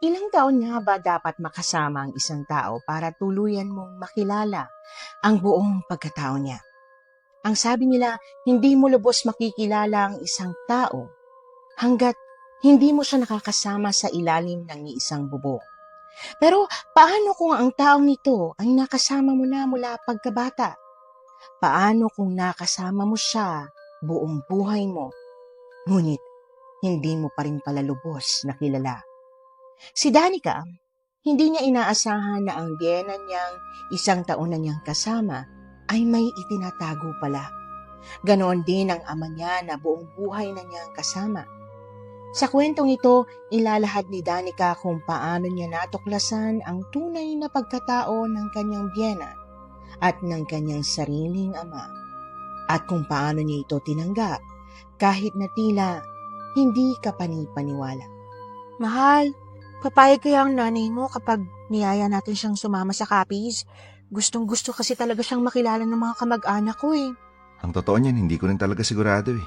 Ilang taon nga ba dapat makasama ang isang tao para tuluyan mong makilala ang buong pagkatao niya? Ang sabi nila, hindi mo lubos makikilala ang isang tao hanggat hindi mo siya nakakasama sa ilalim ng isang bubong. Pero paano kung ang taong ito ay nakasama mo na mula pagkabata? Paano kung nakasama mo siya buong buhay mo, ngunit hindi mo pa rin pala lubos na kilala? Si Danica, hindi niya inaasahan na ang biyenan niyang isang taon na niyang kasama ay may itinatago pala. Ganoon din ang ama niya na buong buhay na niyang kasama. Sa kwentong ito, ilalahad ni Danica kung paano niya natuklasan ang tunay na pagkatao ng kanyang biyenan at ng kanyang sariling ama, at kung paano niya ito tinanggap kahit na tila hindi ka panipaniwala. Mahal, papayag kaya ang nanay mo kapag niyaya natin siyang sumama sa Capiz? Gustong-gusto kasi talaga siyang makilala ng mga kamag-anak ko eh. Ang totoo niyan, hindi ko rin talaga sigurado eh.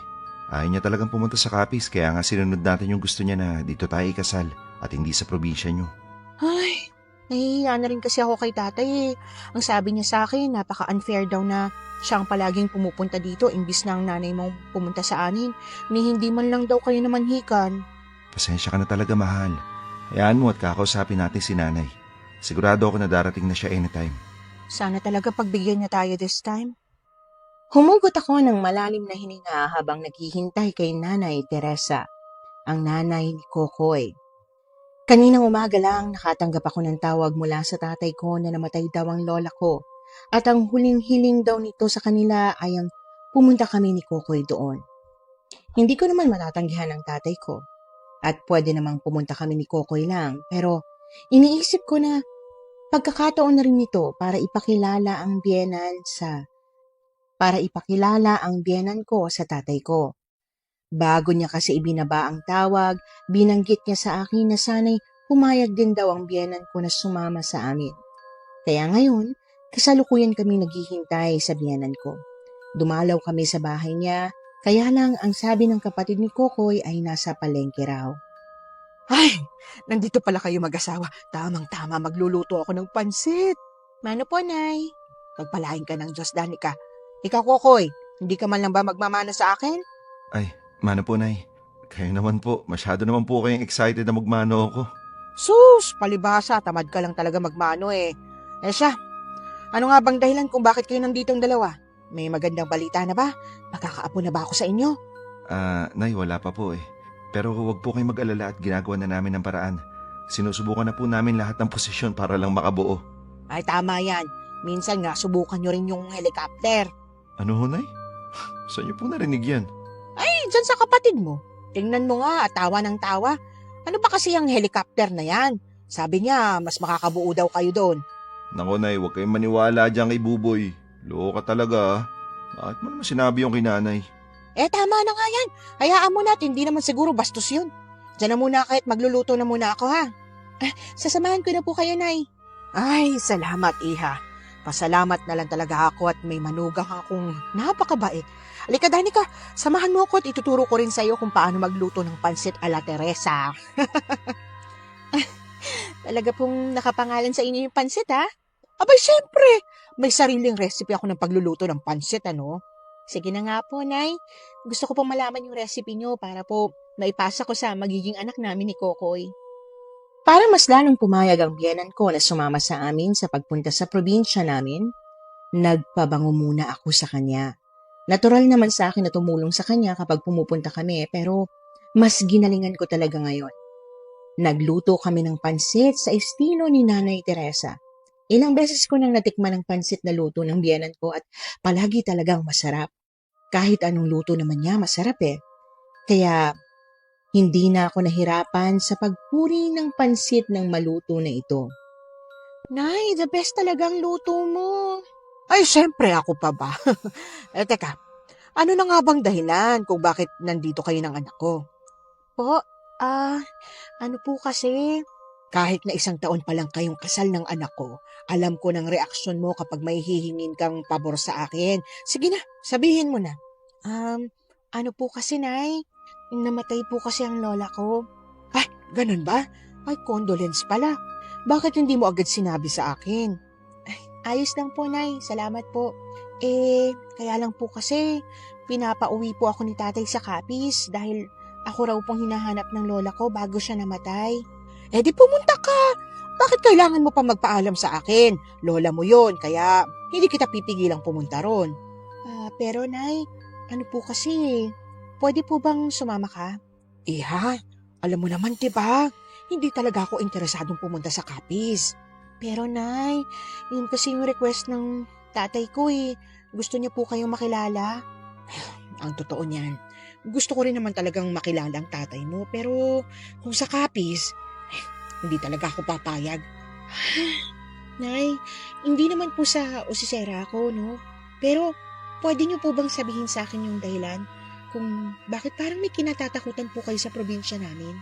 Ayaw niya talagang pumunta sa Capiz, kaya nga sinunod natin yung gusto niya na dito tayo ikasal at hindi sa probinsya niyo. Ay, nahihiya na rin kasi ako kay tatay eh. Ang sabi niya sa akin, napaka-unfair daw na siyang palaging pumupunta dito imbis na ang nanay mong pumunta sa anin. Ni hindi man lang daw kayo namanhikan. Pasensya ka na talaga, mahal. Hayaan mo at kakausapin natin si nanay. Sigurado ako na darating na siya anytime. Sana talaga pagbigyan niya tayo this time. Humugot ako ng malalim na hininga habang naghihintay kay Nanay Teresa, ang nanay ni Kokoy. Kaninang umaga lang nakatanggap ako ng tawag mula sa tatay ko na namatay daw ang lola ko at ang huling hiling daw nito sa kanila ay ang pumunta kami ni Kokoy doon. Hindi ko naman matatanggihan ang tatay ko at pwede namang pumunta kami ni Kokoy lang, pero iniisip ko na pagkakataon na rin ito para ipakilala ang biyenan ko sa tatay ko. Bago niya kasi ibinaba ang tawag, binanggit niya sa akin na sana'y pumayag din daw ang biyenan ko na sumama sa amin. Kaya ngayon, kasalukuyan kami naghihintay sa biyenan ko. Dumalaw kami sa bahay niya, kaya lang ang sabi ng kapatid ni Kokoy ay nasa palengke raw. Ay, nandito pala kayo mag-asawa. Tamang-tama, magluluto ako ng pansit. Mano po, Nay? Pagpalain ka ng Diyos, Danica. Ikaw, Kokoy, hindi ka man lang ba magmamana sa akin? Ay, mano po, nay. Kayo naman po, masyado naman po kayong excited na magmano ako. Sus, palibhasa, tamad ka lang talaga magmano eh. Eh siya, ano nga bang dahilan kung bakit kayo nanditong dalawa? May magandang balita na ba? Makakaapo na ba ako sa inyo? Nay, wala pa po eh. Pero huwag po kayong mag-alala at ginagawa na namin ng paraan. Sinusubukan na po namin lahat ng posisyon para lang makabuo. Ay, tama yan. Minsan nga, subukan nyo rin yung helicopter. Ano ho, nay? Saan niyo po narinig yan? Ay, dyan sa kapatid mo. Tingnan mo nga, tawa ng tawa. Ano ba kasi yung helicopter na yan? Sabi niya, mas makakabuo daw kayo doon. Nako, nay, huwag kayong maniwala dyan kay Buboy. Loko ka talaga ah. Bakit mo naman sinabi yung kinanay? Eh, tama na nga yan. Hayaan mo na, hindi naman siguro bastos yun. Diyan na muna kahit magluluto na muna ako ha. Sasamahan ko na po kayo, Nay. Ay, salamat, Iha. Pasalamat na lang talaga ako at may manugang akong napakabait. Alika, Danica, samahan mo ako at ituturo ko rin sa iyo kung paano magluto ng pansit a la Teresa. Talaga pong nakapangalan sa inyo yung pansit, ha? Abay, syempre. May sariling recipe ako ng pagluluto ng pansit, ano? Sige na nga po, Nay. Gusto ko pong malaman yung recipe nyo para po maipasa ko sa magiging anak namin ni Kokoy. Para mas lalong pumayag ang biyenan ko na sumama sa amin sa pagpunta sa probinsya namin, nagpabango muna ako sa kanya. Natural naman sa akin na tumulong sa kanya kapag pumupunta kami, pero mas ginalingan ko talaga ngayon. Nagluto kami ng pansit sa estilo ni Nanay Teresa. Ilang beses ko nang natikman ang pansit na luto ng biyenan ko at palagi talagang masarap. Kahit anong luto naman niya, masarap eh. Kaya hindi na ako nahirapan sa pagpuri ng pansit ng maluto na ito. Nay, the best talagang luto mo. Ay, syempre ako pa ba? Teka, ano na nga bang dahilan kung bakit nandito kayo ng anak ko? Po, ano po kasi, kahit na 1 taon pa lang kayong kasal ng anak ko, alam ko ng reaksyon mo kapag may hihingin kang pabor sa akin. Sige na, sabihin mo na. Ano po kasi, Nay? Namatay po kasi ang lola ko. Ay, ganun ba? Ay, condolence pala. Bakit hindi mo agad sinabi sa akin? Ayos lang po, Nay. Salamat po. Kaya lang po kasi pinapauwi po ako ni tatay sa Capiz dahil ako raw pong hinahanap ng lola ko bago siya namatay. Eh di pumunta ka. Bakit kailangan mo pa magpaalam sa akin? Lola mo yon, kaya hindi kita pipigilang pumunta ron. Pero Nay, ano po kasi, pwede po bang sumama ka? Iha, alam mo naman, diba? Hindi talaga ako interesadong pumunta sa Capiz. Pero Nay, yun kasi yung request ng tatay ko eh. Gusto niya po kayong makilala. Ang totoo niyan, gusto ko rin naman talagang makilala ang tatay mo, pero kung sa Capiz, hindi talaga ako papayag. Nay, hindi naman po sa usisera ako, no? Pero pwede niyo po bang sabihin sa akin yung dahilan kung bakit parang may kinatatakutan po kayo sa probinsya namin?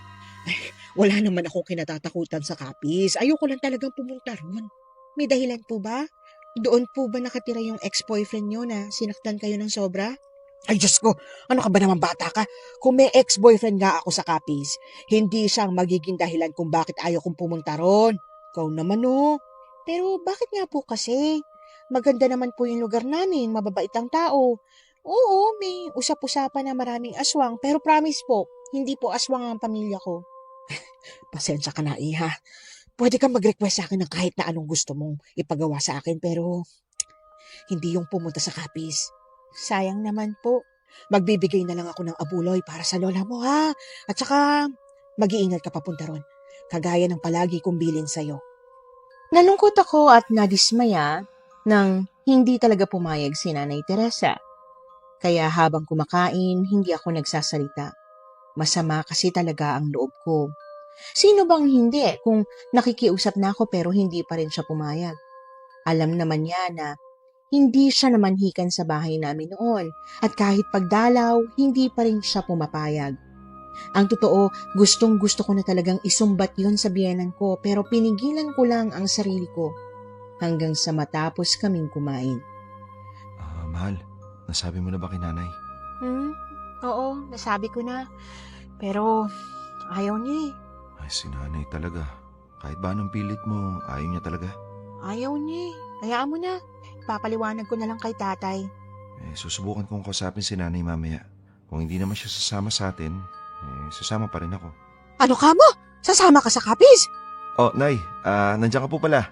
Wala naman akong kinatatakutan sa Capiz. Ayoko lang talagang pumunta ron. May dahilan po ba? Doon po ba nakatira yung ex-boyfriend niyo na sinaktan kayo ng sobra? Ay, Diyos ko, ano ka ba naman bata ka? Kung may ex-boyfriend nga ako sa Capiz, hindi siyang magiging dahilan kung bakit ayaw kong pumunta ron. Ikaw naman, oh. Pero bakit nga po kasi? Maganda naman po yung lugar namin, mababait ang tao. Oo, may usap-usapan na maraming aswang, pero promise po, hindi po aswang ang pamilya ko. Pasensya ka na, Iha. Pwede kang mag-request sa akin ng kahit na anong gusto mong ipagawa sa akin, pero hindi yung pumunta sa Capiz. Sayang naman po. Magbibigay na lang ako ng abuloy para sa lola mo, ha? At saka, mag-iingat ka papunta ron. Kagaya ng palagi kong bilin sa'yo. Nalungkot ako at nadismaya nang hindi talaga pumayag si Nanay Teresa. Kaya habang kumakain, hindi ako nagsasalita. Masama kasi talaga ang loob ko. Sino bang hindi kung nakikiusap na ako pero hindi pa rin siya pumayag? Alam naman niya na hindi siya namanhikan sa bahay namin noon at kahit pagdalaw, hindi pa rin siya pumapayag. Ang totoo, gustong-gusto ko na talagang isumbat yun sa biyenan ko pero pinigilan ko lang ang sarili ko hanggang sa matapos kaming kumain. Mahal, nasabi mo na ba kay nanay? Oo, nasabi ko na. Pero ayaw niya eh. Ay, si nanay talaga. Kahit ba anong pilit mo, ayaw niya talaga. Ayaw niya eh. Hayaan mo na. Papaliwanag ko na lang kay tatay. Susubukan kong kausapin si nanay mamaya. Kung hindi naman siya sasama sa atin, sasama pa rin ako. Ano ka mo? Sasama ka sa Capiz? Oh, Nay, nandiyan ka po pala.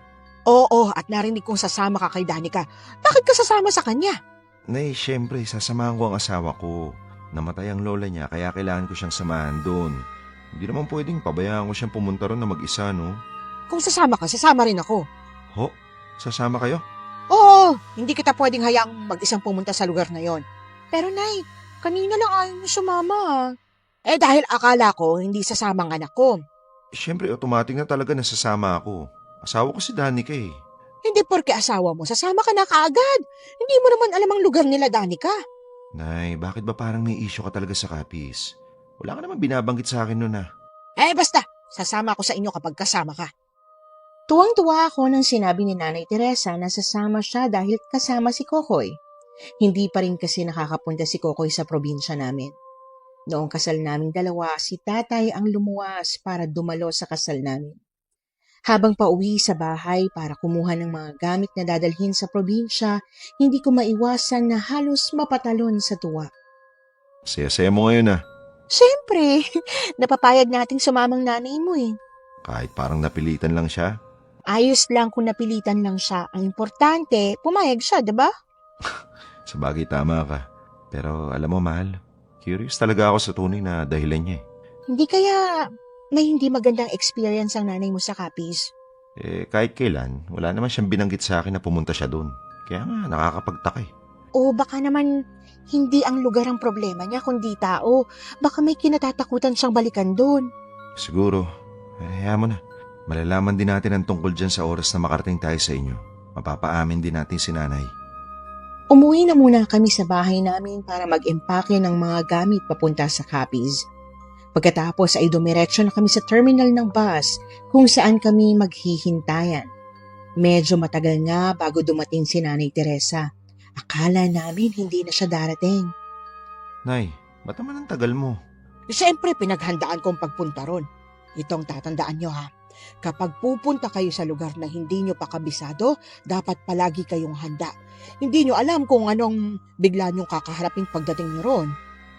Oo, at narinig kong sasama ka kay Danica. Bakit ka sasama sa kanya? Nay, syempre, sasamahan ko ang asawa ko. Namatay ang lola niya, kaya kailangan ko siyang samahan doon. Hindi naman pwedeng pabayaan ko siyang pumunta ron na mag-isa, no? Kung sasama ka, sasama rin ako. Ho? Sasama kayo? Oo, hindi kita pwedeng hayaang mag-isang pumunta sa lugar na yon. Pero Nay, kanina lang ayaw niyo sumama ah. Dahil akala ko hindi sasama ang anak ko. Syempre, automatic na talaga nasasama ako. Asawa ko si Danica eh. Hindi porke asawa mo, sasama ka na kaagad. Hindi mo naman alam ang lugar nila, Danica. Nay, bakit ba parang may issue ka talaga sa Capiz? Wala ka naman binabanggit sa akin noon ah. Basta, sasama ako sa inyo kapag kasama ka. Tuwang-tuwa ako nang sinabi ni Nanay Teresa na sasama siya dahil kasama si Kokoy. Hindi pa rin kasi nakakapunta si Kokoy sa probinsya namin. Noong kasal naming dalawa, si tatay ang lumuwas para dumalo sa kasal namin. Habang pauwi sa bahay para kumuha ng mga gamit na dadalhin sa probinsya, hindi ko maiwasan na halos mapatalon sa tuwa. Saya-saya mo ngayon ah. Siyempre, napapayag nating sumamang nanay mo eh. Kahit parang napilitan lang siya. Ayos lang kung napilitan lang siya. Ang importante, pumayag siya, diba? Sabagay tama ka. Pero alam mo mahal, curious talaga ako sa tunay na dahilan niya eh. Hindi kaya may hindi magandang experience ang nanay mo sa Capiz? Kahit kailan, wala naman siyang binanggit sa akin na pumunta siya doon. Kaya nga, nakakapagtaka eh. O baka naman hindi ang lugar ang problema niya, kundi tao. Baka may kinatatakutan siyang balikan doon. Siguro, hayaan mo na. Malalaman din natin ang tungkol dyan sa oras na makarating tayo sa inyo. Mapapaamin din natin si nanay. Umuwi na muna kami sa bahay namin para mag-empake ng mga gamit papunta sa Capiz. Pagkatapos ay dumiretso na kami sa terminal ng bus kung saan kami maghihintayan. Medyo matagal nga bago dumating si Nanay Teresa. Akala namin hindi na siya darating. Nay, ba't naman ang tagal mo? Siyempre, pinaghandaan kong pagpunta ron. Itong tatandaan nyo ha. Kapag pupunta kayo sa lugar na hindi nyo pa kabisado, dapat palagi kayong handa. Hindi nyo alam kung anong bigla nyong kakaharapin pagdating nyo roon.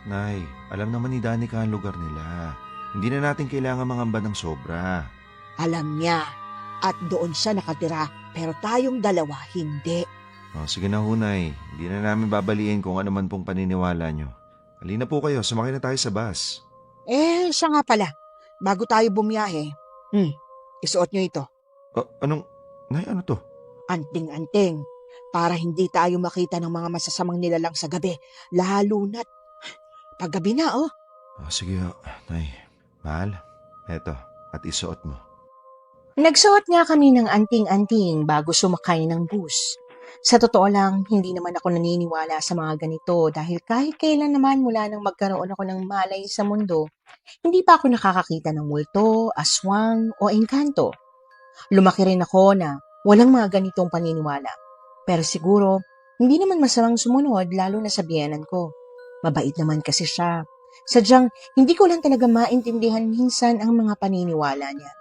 Nay, alam naman ni Danica ang lugar nila. Hindi na natin kailangan mangamba ng sobra. Alam niya. At doon siya nakatira. Pero tayong dalawa, hindi. Oh, sige na ho, Nay. Hindi na namin babaliin kung ano man pong paniniwala nyo. Halina po kayo, sumakay na tayo sa bus. Siya nga pala. Bago tayo bumiyahe, isuot nyo ito. Nay, ano to? Anting-anting. Para hindi tayo makita ng mga masasamang nilalang sa gabi. Lalo na't paggabi na, oh. Oh, sige ho, Nay. Mahal, eto, at isuot mo. Nagsuot nga kami ng anting-anting bago sumakay ng bus. Sa totoo lang, hindi naman ako naniniwala sa mga ganito dahil kahit kailan naman mula nang magkaroon ako ng malay sa mundo, hindi pa ako nakakakita ng multo, aswang o engkanto. Lumaki rin ako na walang mga ganitong paniniwala. Pero siguro, hindi naman masamang sumunod lalo na sa biyenan ko. Mabait naman kasi siya. Sadyang hindi ko lang talaga maintindihan minsan ang mga paniniwala niya.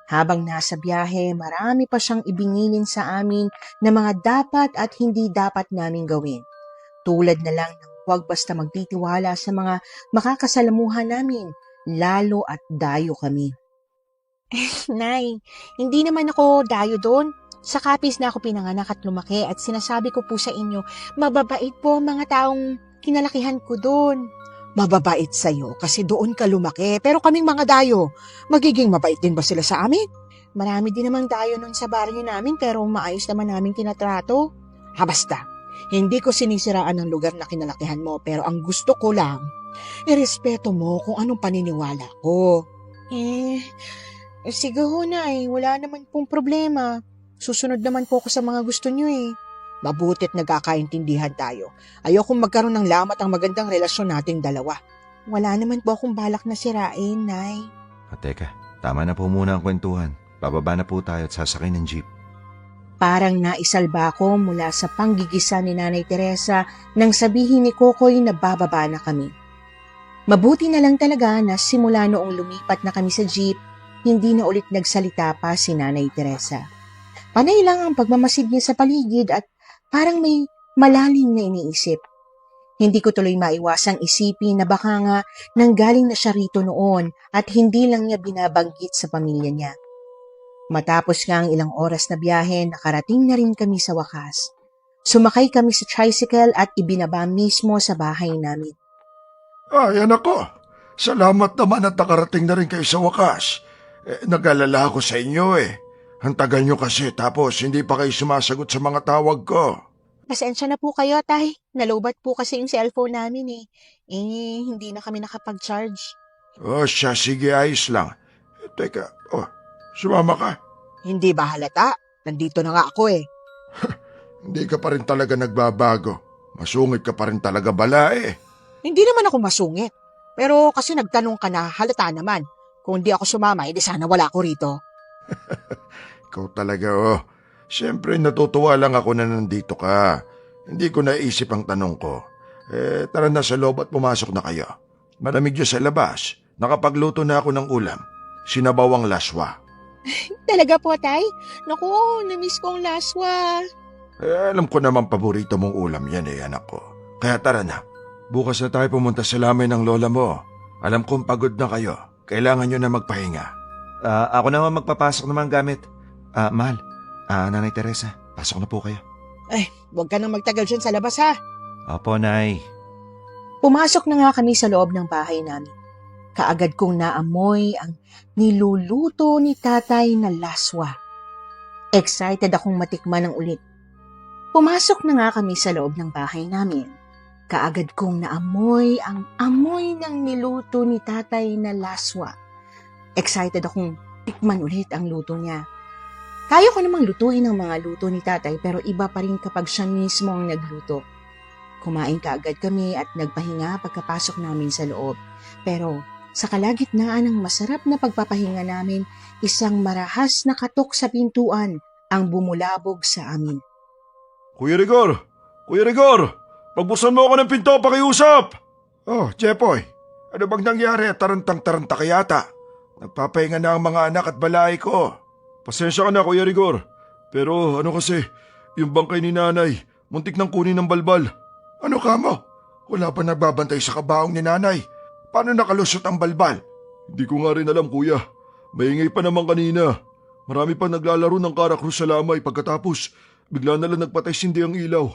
Habang nasa biyahe, marami pa siyang ibinilin sa amin na mga dapat at hindi dapat namin gawin. Tulad na lang ng huwag basta magtitiwala sa mga makakasalamuhan namin, lalo at dayo kami. Nay, hindi naman ako dayo doon. Sa Capiz na ako pinanganak at lumaki at sinasabi ko po sa inyo, mababait po ang mga taong kinalakihan ko doon. Mababait sa'yo kasi doon ka lumaki. Pero kaming mga dayo, magiging mabait din ba sila sa amin? Marami din namang dayo nun sa baryo namin pero maayos naman namin tinatrato. Basta, hindi ko sinisiraan ang lugar na kinalakihan mo pero ang gusto ko lang, irespeto mo kung anong paniniwala ko. Sige ho, Nay, wala naman pong problema. Susunod naman po ako sa mga gusto niyo eh. Mabutit nagkakaintindihan tayo. Ayokong magkaroon ng lamat ang magandang relasyon nating dalawa. Wala naman po akong balak na sirain, Nay. Teka, tama na po muna ang kwentuhan. Bababa na po tayo at sasakay ng jeep. Parang naisalba ko mula sa panggigisa ni Nanay Teresa nang sabihin ni Kokoy na bababa na kami. Mabuti na lang talaga na simula noong lumipat na kami sa jeep, hindi na ulit nagsalita pa si Nanay Teresa. Panay lang ang pagmamasid niya sa paligid at parang may malalim na iniisip. Hindi ko tuloy maiwasang isipin na baka nga nanggaling na siya rito noon at hindi lang niya binabanggit sa pamilya niya. Matapos nga ang ilang oras na biyahe, nakarating na rin kami sa wakas. Sumakay kami sa tricycle at ibinaba mismo sa bahay namin. Ay, anak ko. Salamat naman at nakarating na rin kayo sa wakas. Nag-alala ako sa inyo eh. Ang tagal nyo kasi tapos hindi pa kayo sumasagot sa mga tawag ko. Pasensya na po kayo, Tay. Nalobat po kasi yung cellphone namin eh. Hindi na kami nakapag-charge. Siya, sige, ayos lang. Teka, sumama ka. Hindi ba halata? Nandito na nga ako eh. Hindi ka pa rin talaga nagbabago. Masungit ka pa rin talaga bala eh. Hindi naman ako masungit. Pero kasi nagtanong ka na, halata naman. Kung hindi ako sumama, edi sana wala ako rito. Ikaw talaga Siyempre natutuwa lang ako na nandito ka. Hindi ko naisip ang tanong ko. Tara na sa loob at pumasok na kayo. Malamig dyan sa labas. Nakapagluto na ako ng ulam. Sinabawang laswa. Talaga po, Tay? Naku, namiss ko ang laswa. Alam ko naman paborito mong ulam yan anak ko. Kaya tara na. Bukas na tayo pumunta sa lamay ng lola mo. Alam kong pagod na kayo. Kailangan nyo na magpahinga. Ako naman magpapasok naman gamit. Mahal, Nanay Teresa, pasok na po kayo. Huwag ka nang magtagal dyan sa labas ha. Opo, Nay. Pumasok na nga kami sa loob ng bahay namin. Kaagad kong naamoy ang niluluto ni tatay na laswa. Excited akong matikman ng ulit. Pumasok na nga kami sa loob ng bahay namin. Kaagad kong naamoy ang amoy ng niluto ni tatay na laswa. Excited akong tikman ulit ang luto niya. Kaya ko namang lutuin ang mga luto ni tatay pero iba pa rin kapag siya mismo ang nagluto. Kumain kaagad kami at nagpahinga pagkapasok namin sa loob. Pero sa kalagitnaan ng masarap na pagpapahinga namin, isang marahas na katok sa pintuan ang bumulabog sa amin. Kuya Rigor! Pagbusan mo ako ng pinto, pakiusap! Jepoy, ano bang nangyari? Tarantang-taranta ka yata. Nagpapahinga na ang mga anak at balay ko. Pasensya ka na, Kuya Rigor. Pero ano kasi, yung bangkay ni nanay, muntik nang kunin ng balbal. Ano ka mo? Wala pa nagbabantay sa kabaong ni nanay. Paano nakalusot ang balbal? Hindi ko nga rin alam, Kuya. Maingay pa naman kanina. Marami pa naglalaro ng karakrus sa lamay pagkatapos bigla na lang nagpatay sindi ang ilaw.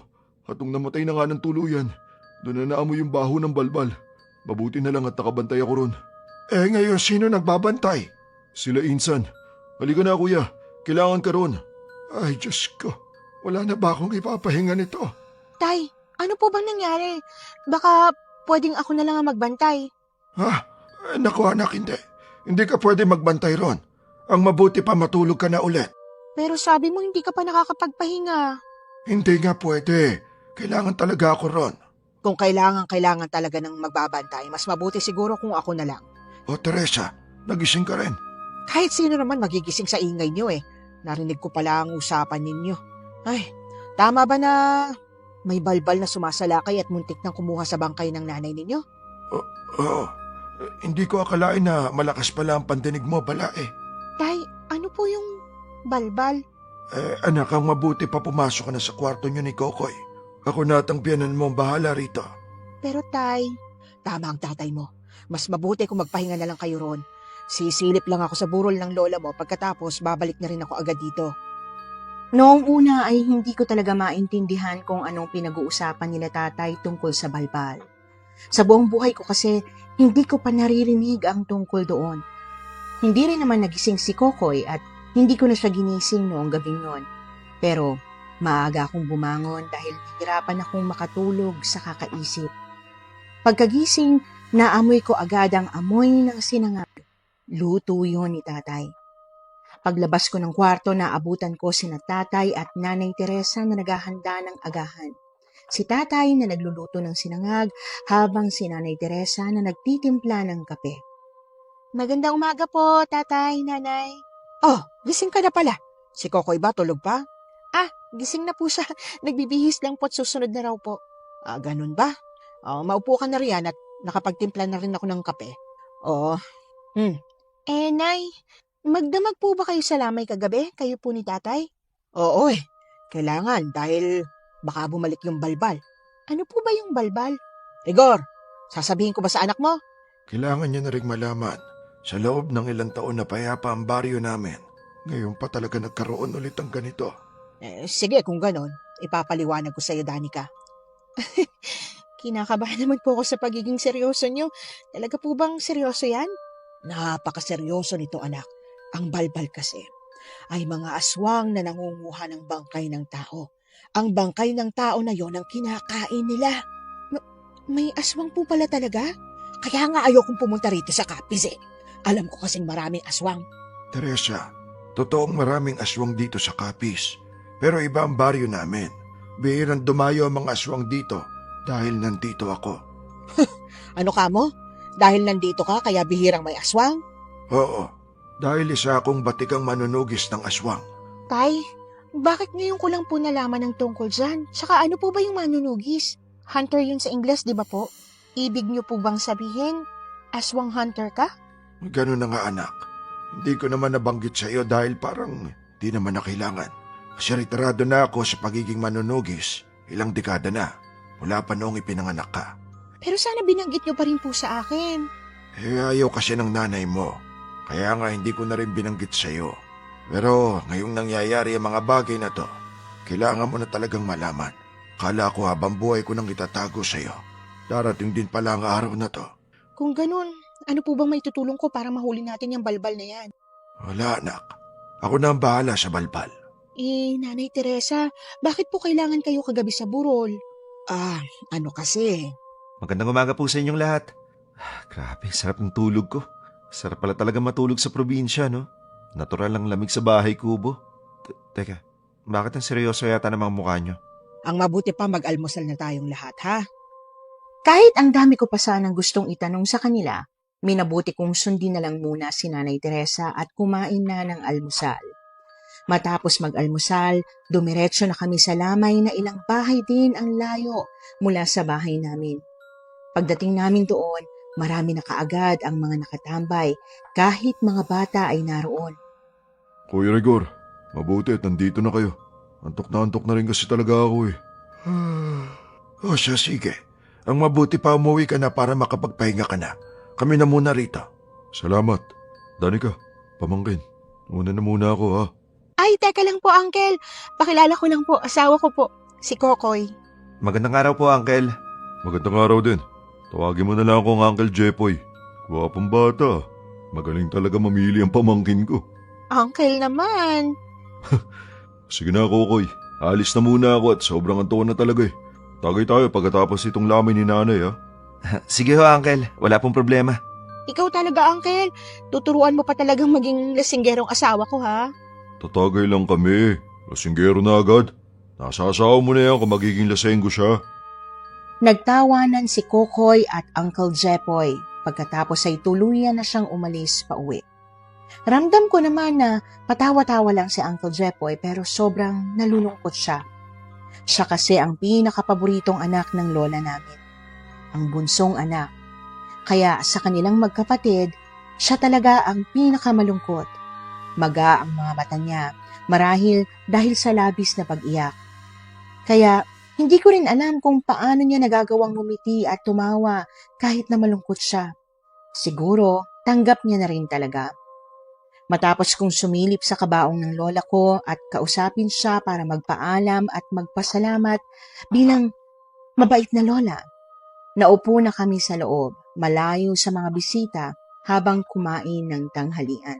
At nung namatay na nga ng tuluyan, doon na naamoy yung baho ng balbal. Mabuti na lang at nakabantay ako ron. Ngayon sino nagbabantay? Sila Insan. Halika na, Kuya. Kailangan ka ron. Ay, Diyos ko. Wala na ba akong ipapahinga nito? Tay, ano po bang nangyari? Baka pwedeng ako na lang ang magbantay. Ha? Naku anak, hindi. Hindi ka pwede magbantay ron. Ang mabuti pa matulog ka na ulit. Pero sabi mo hindi ka pa nakakapagpahinga. Hindi nga pwede. Kailangan talaga ako ron. Kung kailangan talaga ng magbabantay, mas mabuti siguro kung ako na lang. O Teresa, nagising ka rin. Kahit sino naman magigising sa ingay niyo eh. Narinig ko pala ang usapan ninyo. Ay, tama ba na may balbal na sumasalakay at muntik nang kumuha sa bangkay ng nanay ninyo? Oo. Hindi ko akalain na malakas pala ang pandinig mo, balae. Tay, ano po yung balbal? Anak, ang mabuti pa pumasok ka na sa kwarto niyo ni Kokoy. Ako na at ang biyanan mo ang bahala rito. Pero tay, tama ang tatay mo. Mas mabuti kung magpahinga na lang kayo ron. Sisilip lang ako sa burol ng lola mo pagkatapos babalik na rin ako agad dito. Noong una ay hindi ko talaga maintindihan kung anong pinag-uusapan nila tatay tungkol sa balbal. Sa buong buhay ko kasi hindi ko pa naririnig ang tungkol doon. Hindi rin naman nagising si Kokoy at hindi ko na siya ginising noong gabing yon. Pero maaga akong bumangon dahil nahirapan akong makatulog sa kakaisip. Pagkagising, naamoy ko agad ang amoy ng sinangag. Luto yun ni tatay. Paglabas ko ng kwarto, naabutan ko sina tatay at nanay Teresa na naghahanda ng agahan. Si tatay na nagluluto ng sinangag habang si nanay Teresa na nagtitimpla ng kape. Magandang umaga po, tatay, nanay. Oh, gising ka na pala. Si Kokoy ba tulog pa? Ah, gising na po siya. Nagbibihis lang po at susunod na raw po. Ah, ganun ba? Oh, maupo ka na riyan at nakapagtimpla na rin ako ng kape. Oo. Nay, magdamag po ba kayo sa lamay kagabi? Kayo po ni tatay? Oo kailangan dahil baka bumalik yung balbal. Ano po ba yung balbal? Igor, sasabihin ko ba sa anak mo? Kailangan niya na rin malaman. Sa loob ng ilang taon na payapa ang baryo namin, ngayon pa talaga nagkaroon ulit ang ganito. Sige, kung ganon, ipapaliwanag ko sa iyo, Danica. Kinakabahan naman po ako sa pagiging seryoso niyo. Talaga po bang seryoso yan? Napakaseryoso nito, anak. Ang balbal kasi ay mga aswang na nangunguha ng bangkay ng tao. Ang bangkay ng tao na yon ang kinakain nila. May aswang po pala talaga? Kaya nga ayokong pumunta rito sa Capiz eh. Alam ko kasing maraming aswang. Teresa, totoong maraming aswang dito sa Capiz. Pero iba ang baryo namin. Bihirang dumayo ang mga aswang dito dahil nandito ako. Ano ka mo? Dahil nandito ka kaya bihirang may aswang? Oo, dahil isa akong batikang manunugis ng aswang. Tay, bakit ngayon ko lang po nalaman ng tungkol dyan? Tsaka ano po ba yung manunugis? Hunter yun sa Ingles, di ba po? Ibig niyo po bang sabihin, aswang hunter ka? Ganun na nga anak. Hindi ko naman nabanggit sa iyo dahil parang di naman na kailangan. Kasi retirado na ako sa pagiging manunugis. Ilang dekada na. Mula pa noong ipinanganak ka. Pero sana binanggit niyo pa rin po sa akin. Ayaw kasi ng nanay mo. Kaya nga hindi ko na rin binanggit sa iyo. Pero ngayong nangyayari ang mga bagay na to, kailangan mo na talagang malaman. Kala ko habang buhay ko nang itatago sa iyo. Darating din pala ang araw na to. Kung ganun, ano po bang may tutulong ko para mahuli natin yung balbal na yan? Wala anak. Ako na ang bahala sa balbal. Nanay Teresa, bakit po kailangan kayo kagabi sa burol? Ano kasi? Magandang umaga po sa inyong lahat. Grabe, sarap ng tulog ko. Sarap pala talaga matulog sa probinsya, no? Natural ang lamig sa bahay kubo. Teka, bakit ang seryoso yata ng mga mukha nyo? Ang mabuti pa mag-almusal na tayong lahat, ha? Kahit ang dami ko pa sanang gustong itanong sa kanila, minabuti kong sundin na lang muna si Nanay Teresa at kumain na ng almusal. Matapos mag-almusal, dumiretso na kami sa lamay na ilang bahay din ang layo mula sa bahay namin. Pagdating namin doon, Marami na kaagad ang mga nakatambay kahit mga bata ay naroon. Kuya Rigor, mabuti at nandito na kayo. Antok na rin kasi talaga ako eh. O siya, sige. Ang mabuti pa umuwi ka na para makapagpahinga ka na. Kami na muna rito. Salamat. Danica, pamangkin. Una na muna ako ha. Ay, teka lang po, Uncle. Pakilala ko lang po, asawa ko po, si Kokoy. Magandang araw po, Uncle. Magandang araw din. Tawagin mo na lang akong Uncle Jepoy. Gwapong bata. Magaling talaga mamili ang pamangkin ko. Uncle naman. Sige na, Kokoy. Alis na muna ako at sobrang antuan na talaga eh. Tagay tayo pagkatapos itong lamay ni nanay ha. Sige ho, Uncle. Wala pong problema. Ikaw talaga, Uncle. Tuturuan mo pa talagang maging lasinggerong asawa ko, ha? Tatagay lang kami. Lasinggero na agad. Nasasawa mo na yan kung magiging lasenggo siya. Nagtawanan si Kokoy at Uncle Jepoy pagkatapos ay tuluyan na siyang umalis pa uwi. Ramdam ko naman na patawa-tawa lang si Uncle Jepoy pero sobrang nalulungkot siya. Siya kasi ang pinakapaboritong anak ng lola namin. Ang bunsong anak. Kaya sa kanilang magkapatid, siya talaga ang pinakamalungkot. Maga ang mga mata niya, marahil dahil sa labis na pag-iyak. Kaya hindi ko rin alam kung paano niya nagagawang ngumiti at tumawa kahit na malungkot siya. Siguro, tanggap niya na rin talaga. Matapos kong sumilip sa kabaong ng lola ko at kausapin siya para magpaalam at magpasalamat bilang mabait na lola, naupo na kami sa loob, malayo sa mga bisita habang kumain ng tanghalian.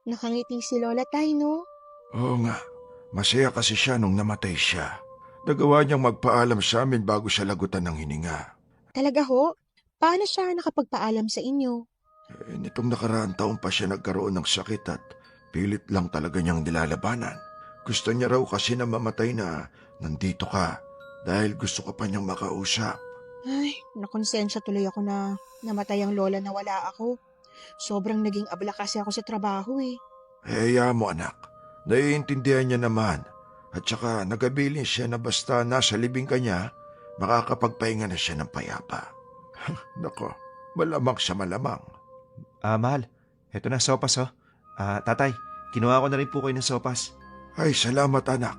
Nakangiti si Lola Tay, no? Oo nga. Masaya kasi siya nung namatay siya. Nagawa niyang magpaalam sa amin bago siya lagutan ng hininga. Talaga ho? Paano siya nakapagpaalam sa inyo? Nitong nakaraang taon pa siya nagkaroon ng sakit at pilit lang talaga niyang nilalabanan. Gusto niya raw kasi na mamatay na nandito ka dahil gusto ka pa niyang makausap. Ay, nakonsensya tuloy ako na namatay ang lola na wala ako. Sobrang naging abala kasi ako sa trabaho eh. Hayaan mo anak, naiintindihan niya naman. At saka nagabilin siya na basta nasa libing ka niya, makakapagpahinga na siya ng payapa. Nako, malamang sa malamang. Mahal. Eto na, sopas ho. Tatay, kinuha ko na rin po kayo ng sopas. Ay, salamat anak.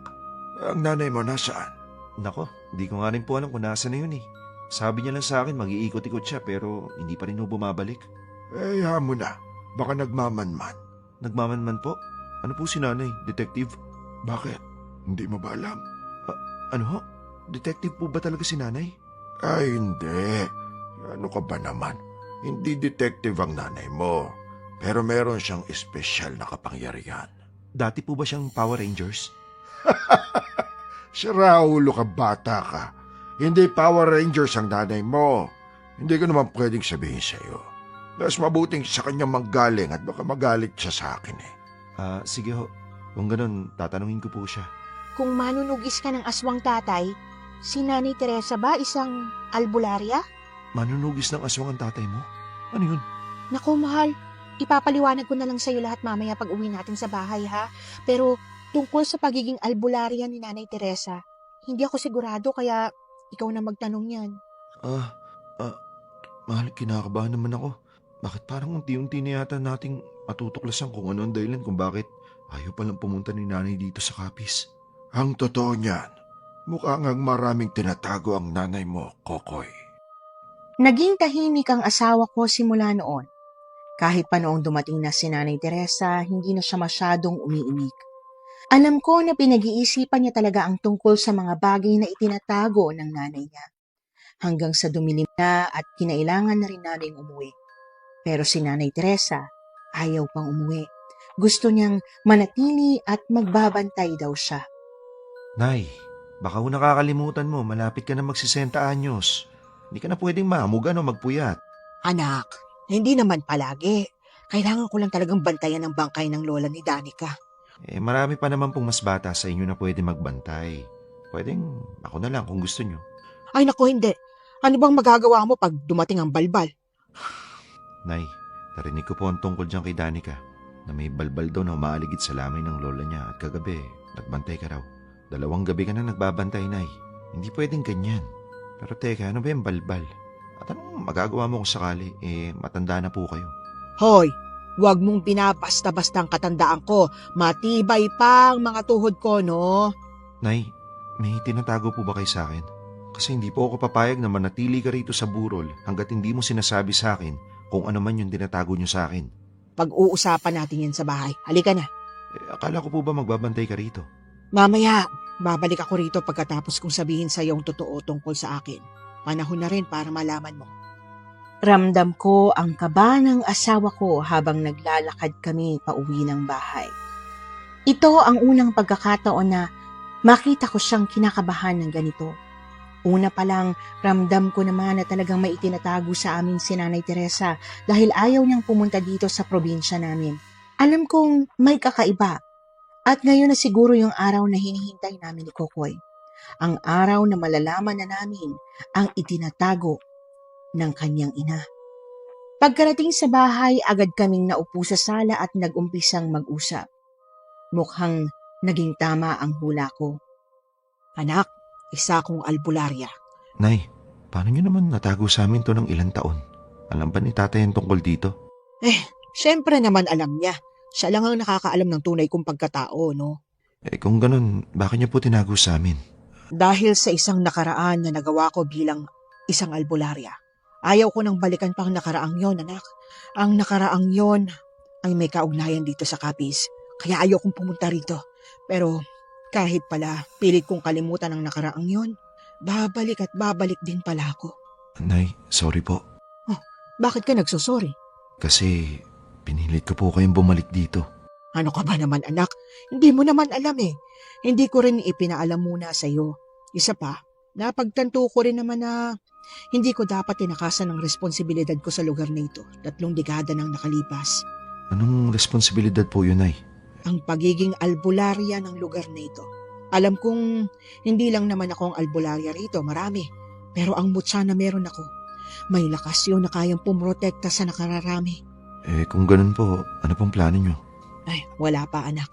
Ang nanay mo nasaan? Nako, hindi ko nga rin po alam kung nasa na yun eh. Sabi niya lang sa akin mag-iikot-ikot siya pero hindi pa rin ho bumabalik. Hayaan mo na, baka nagmamanman. Nagmamanman po? Ano po si nanay, detective? Bakit? Hindi mo ba alam? Ano ho? Detective po ba talaga si nanay? Ay, hindi. Ano ka ba naman? Hindi detective ang nanay mo. Pero meron siyang espesyal na kapangyarihan. Dati po ba siyang Power Rangers? Si Raulo ka, bata ka. Hindi Power Rangers ang nanay mo. Hindi ko naman pwedeng sabihin sa'yo. Mas mabuting sa kanya manggaling at baka magalit siya sa akin eh. Sige ho. Kung ganun, tatanungin ko po siya. Kung manunugis ka ng aswang tatay, si Nanay Teresa ba isang albularya? Manunugis ng aswang ang tatay mo? Ano yun? Naku, mahal. Ipapaliwanag ko na lang sa'yo lahat mamaya pag uwi natin sa bahay, ha? Pero tungkol sa pagiging albularya ni Nanay Teresa, hindi ako sigurado kaya ikaw na magtanong yan. Mahal, kinakabahan naman ako. Bakit parang unti-unti na yata nating matutuklasan kung ano ang dahilan kung bakit ayaw palang pumunta ni nanay dito sa Capiz? Ang totoo niyan, mukha ngang maraming tinatago ang nanay mo, Kokoy. Naging tahimik ang asawa ko simula noon. Kahit pa noong dumating na si Nanay Teresa, hindi na siya masyadong umiimik. Alam ko na pinag-iisipan niya talaga ang tungkol sa mga bagay na itinatago ng nanay niya. Hanggang sa dumilim na at kinailangan na rin namin umuwi. Pero si Nanay Teresa, ayaw pang umuwi. Gusto niyang manatili at magbabantay daw siya. Nay, baka kung nakakalimutan mo, malapit ka na magsisenta anyos. Hindi ka na pwedeng mamugan o magpuyat. Anak, hindi naman palagi. Kailangan ko lang talagang bantayan ang bangkay ng lola ni Danica. Marami pa naman pong mas bata sa inyo na pwede magbantay. Pwedeng ako na lang kung gusto nyo. Ay naku, hindi. Ano bang magagawa mo pag dumating ang balbal? Nay, narinig ko po ang tungkol dyan kay Danica na may balbal daw na umaaligid sa lamay ng lola niya at kagabi, nagbantay ka raw. 2 gabi ka na nagbabantay, Nay. Hindi pwedeng ganyan. Pero teka, ano ba yung balbal? At anong magagawa mo kung sakali, matanda na po kayo? Hoy, huwag mong binabasta-basta ang katandaan ko. Matibay pa ang mga tuhod ko, no? Nay, may tinatago po ba kayo sa akin? Kasi hindi po ako papayag na manatili ka rito sa burol hanggat hindi mo sinasabi sa akin kung ano man yung tinatago niyo sa akin. Pag-uusapan natin yan sa bahay. Halika na. Akala ko po ba magbabantay ka rito? Mamaya, babalik ako rito pagkatapos kong sabihin sa iyo ang totoo tungkol sa akin. Panahon na rin para malaman mo. Ramdam ko ang kaba ng asawa ko habang naglalakad kami pauwi ng bahay. Ito ang unang pagkakataon na makita ko siyang kinakabahan ng ganito. Una pa lang, ramdam ko naman na talagang may itinatago sa amin si Nanay Teresa dahil ayaw niyang pumunta dito sa probinsya namin. Alam kong may kakaiba. At ngayon na siguro yung araw na hinihintay namin ni Kokoy. Ang araw na malalaman na namin ang itinatago ng kanyang ina. Pagkarating sa bahay, agad kaming naupo sa sala at nag-umpisang mag-usap. Mukhang naging tama ang hula ko. Anak, isa akong albularya. Nay, paano niyo naman natago sa amin to ng ilang taon? Alam ba ni tatay ang tungkol dito? Siyempre naman alam niya. Siya lang ang nakakaalam ng tunay kong pagkatao, no? Kung ganun, bakit niyo po tinago sa amin? Dahil sa isang nakaraan na nagawa ko bilang isang albularya. Ayaw ko nang balikan pa ang nakaraang yon, anak. Ang nakaraang yon ay may kaugnayan dito sa Capiz. Kaya ayaw kong pumunta rito. Pero kahit pala pilit kong kalimutan ang nakaraang yon, babalik at babalik din pala ako. Nay, sorry po. Bakit ka nagsusorry? Kasi pinilit ko po kayong bumalik dito. Ano ka ba naman, anak? Hindi mo naman alam eh. Hindi ko rin ipinaalam muna sa iyo. Isa pa, napagtanto ko rin naman na hindi ko dapat tinakasan ang responsibilidad ko sa lugar na ito. 3 dekada nang nakalipas. Anong responsibilidad po yun, Nay? Ang pagiging albularya ng lugar na ito. Alam kong hindi lang naman ako ang albularya rito, marami. Pero ang mutya na meron ako, may lakas yun na kayang pumrotekta sa nakararami. Kung ganun po, ano pong plano niyo? Ay, wala pa anak.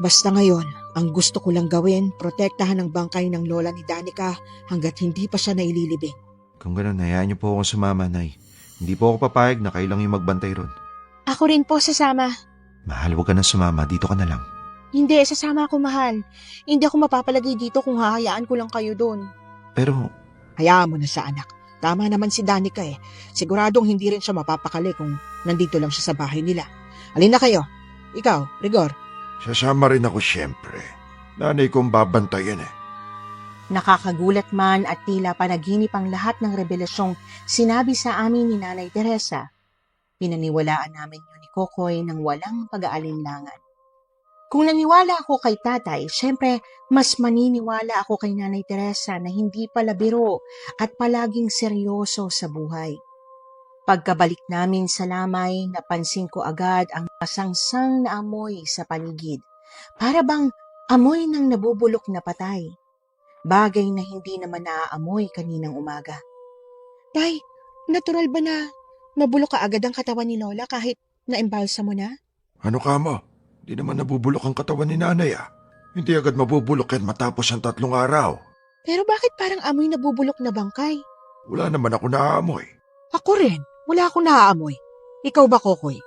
Basta ngayon, ang gusto ko lang gawin, protektahan ang bangkay ng lola ni Danica hanggat hindi pa siya naililibing. Kung ganun, hayaan niyo po akong sumama, Nay. Hindi po ako papayag na kayo lang yung magbantay ron. Ako rin po sasama. Mahal, huwag ka na sumama. Dito ka na lang. Hindi, sasama ako, mahal. Hindi ako mapapalagay dito kung hahayaan ko lang kayo doon. Pero, Hayaan mo na sa anak. Tama naman si Danica eh. Siguradong hindi rin siya mapapakali kung nandito lang siya sa bahay nila. Alin na kayo? Ikaw, Rigor. Sasama rin ako siyempre. Nanay kong babantayan eh. Nakakagulat man at tila panaginip ang lahat ng revelasyong sinabi sa amin ni Nanay Teresa. Pinaniwalaan namin yun ni Kokoy ng walang pag-aalinlangan. Kung naniwala ako kay tatay, syempre mas maniniwala ako kay Nanay Teresa na hindi pala biro at palaging seryoso sa buhay. Pagkabalik namin sa lamay, napansin ko agad ang kasangsang na amoy sa paligid. Para bang amoy ng nabubulok na patay. Bagay na hindi naman naaamoy kaninang umaga. Tay, natural ba na mabulok ka agad ang katawan ni Lola kahit na-embalsa mo na? Ano ka mo? Di naman nabubulok ang katawan ni nanay ah. Hindi agad mabubulok yan matapos ang 3 araw. Pero bakit parang amoy nabubulok na bangkay? Wala naman ako naaamoy. Ako rin. Wala akong naaamoy. Ikaw ba, Kokoy?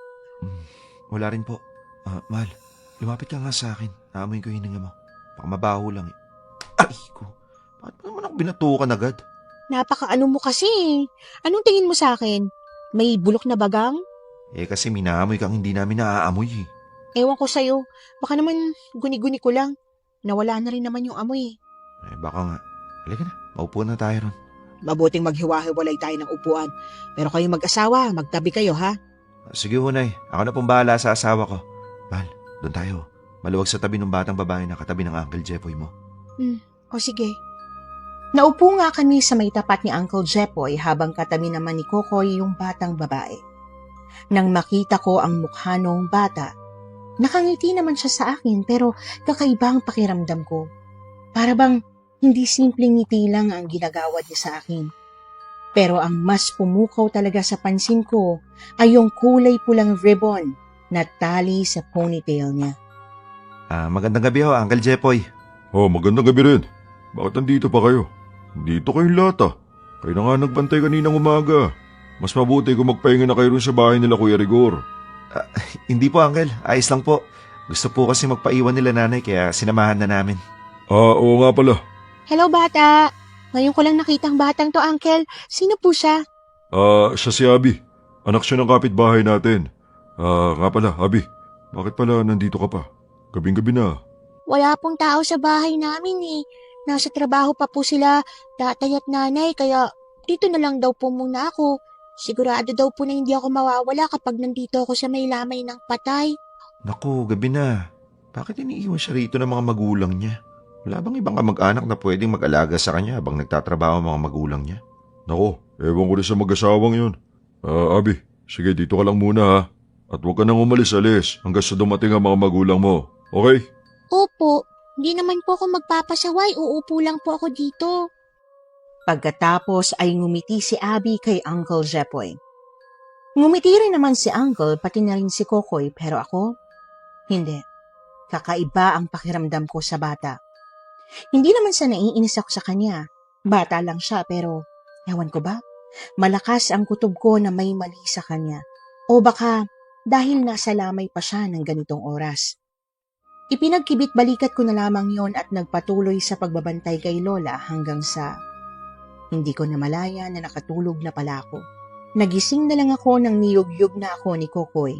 wala rin po. Mahal, lumapit ka nga sa akin. Naamoy ko yung hininga mo. Baka mabaho lang eh. Ay ko, bakit ba naman ako binatukan agad? Napaka-ano mo kasi. Anong tingin mo sa akin? May bulok na bagang? Kasi minaamoy kang hindi namin naaamoy eh. Ewan ko sa'yo. Baka naman guni-guni ko lang. Nawala na rin naman yung amoy. Baka nga. Halika na, maupo na tayo ron. Mabuting maghiwa-hiwalay tayo ng upuan. Pero kayong mag-asawa, magtabi kayo ha? Sige Hunay, ako na pong bahala sa asawa ko. Mahal, doon tayo. Maluwag sa tabi ng batang babae na katabi ng Uncle Jepoy mo. O sige. Naupo nga kami sa may tapat ni Uncle Jepoy habang katabi naman ni Kokoy yung batang babae. Nang makita ko ang mukha noong bata, nakangiti naman siya sa akin pero kakaiba ang pakiramdam ko. Para bang hindi simpleng ngiti lang ang ginagawad niya sa akin. Pero ang mas pumukaw talaga sa pansin ko ay yung kulay pulang ribbon na tali sa ponytail niya. Magandang gabi ho, Uncle Jepoy. Oh, magandang gabi rin. Bakit nandito pa kayo? Dito kayong lahat ah. Kayo na nga nagbantay kaninang umaga. Mas mabuti kung magpahinga na kayo rin sa bahay nila Kuya Rigor. Hindi po, Uncle. Ayos lang po. Gusto po kasi magpaiwan nila nanay kaya sinamahan na namin. Oo nga pala. Hello, bata. Ngayon ko lang nakitang batang to, Uncle. Sino po siya? Siya si Abby. Anak siya ng kapitbahay natin. Nga pala, Abby. Bakit pala nandito ka pa? Gabing-gabi na. Wala pong tao sa bahay namin eh. Nasa trabaho pa po sila, tatay at nanay, kaya dito na lang daw po muna ako. Sigurado daw po na hindi ako mawawala kapag nandito ako sa may lamay ng patay. Naku, gabi na. Bakit iniiwan siya rito ng mga magulang niya? Wala bang ibang kamag-anak na pwedeng mag-alaga sa kanya habang nagtatrabaho ang mga magulang niya? Nako, ewan ko rin sa mag-asawang yun. Abby, sige dito ka lang muna ha. At huwag ka nang umalis-alis hanggang sa dumating ang mga magulang mo. Okay? Opo, hindi naman po ako magpapasaway, uupo lang po ako dito. Pagkatapos ay ngumiti si Abby kay Uncle Jepoy. Ngumiti rin naman si Uncle pati na rin si Kokoy pero ako, hindi. Kakaiba ang pakiramdam ko sa bata. Hindi naman sa naiinis ako sa kanya. Bata lang siya pero ewan ko ba? Malakas ang kutob ko na may mali sa kanya. O baka dahil nasa lamay pa siya ng ganitong oras. Ipinagkibit balikat ko na lamang yon at nagpatuloy sa pagbabantay kay Lola hanggang sa hindi ko na malaya na nakatulog na pala ako. Nagising na lang ako nang niyugyug na ako ni Kokoy.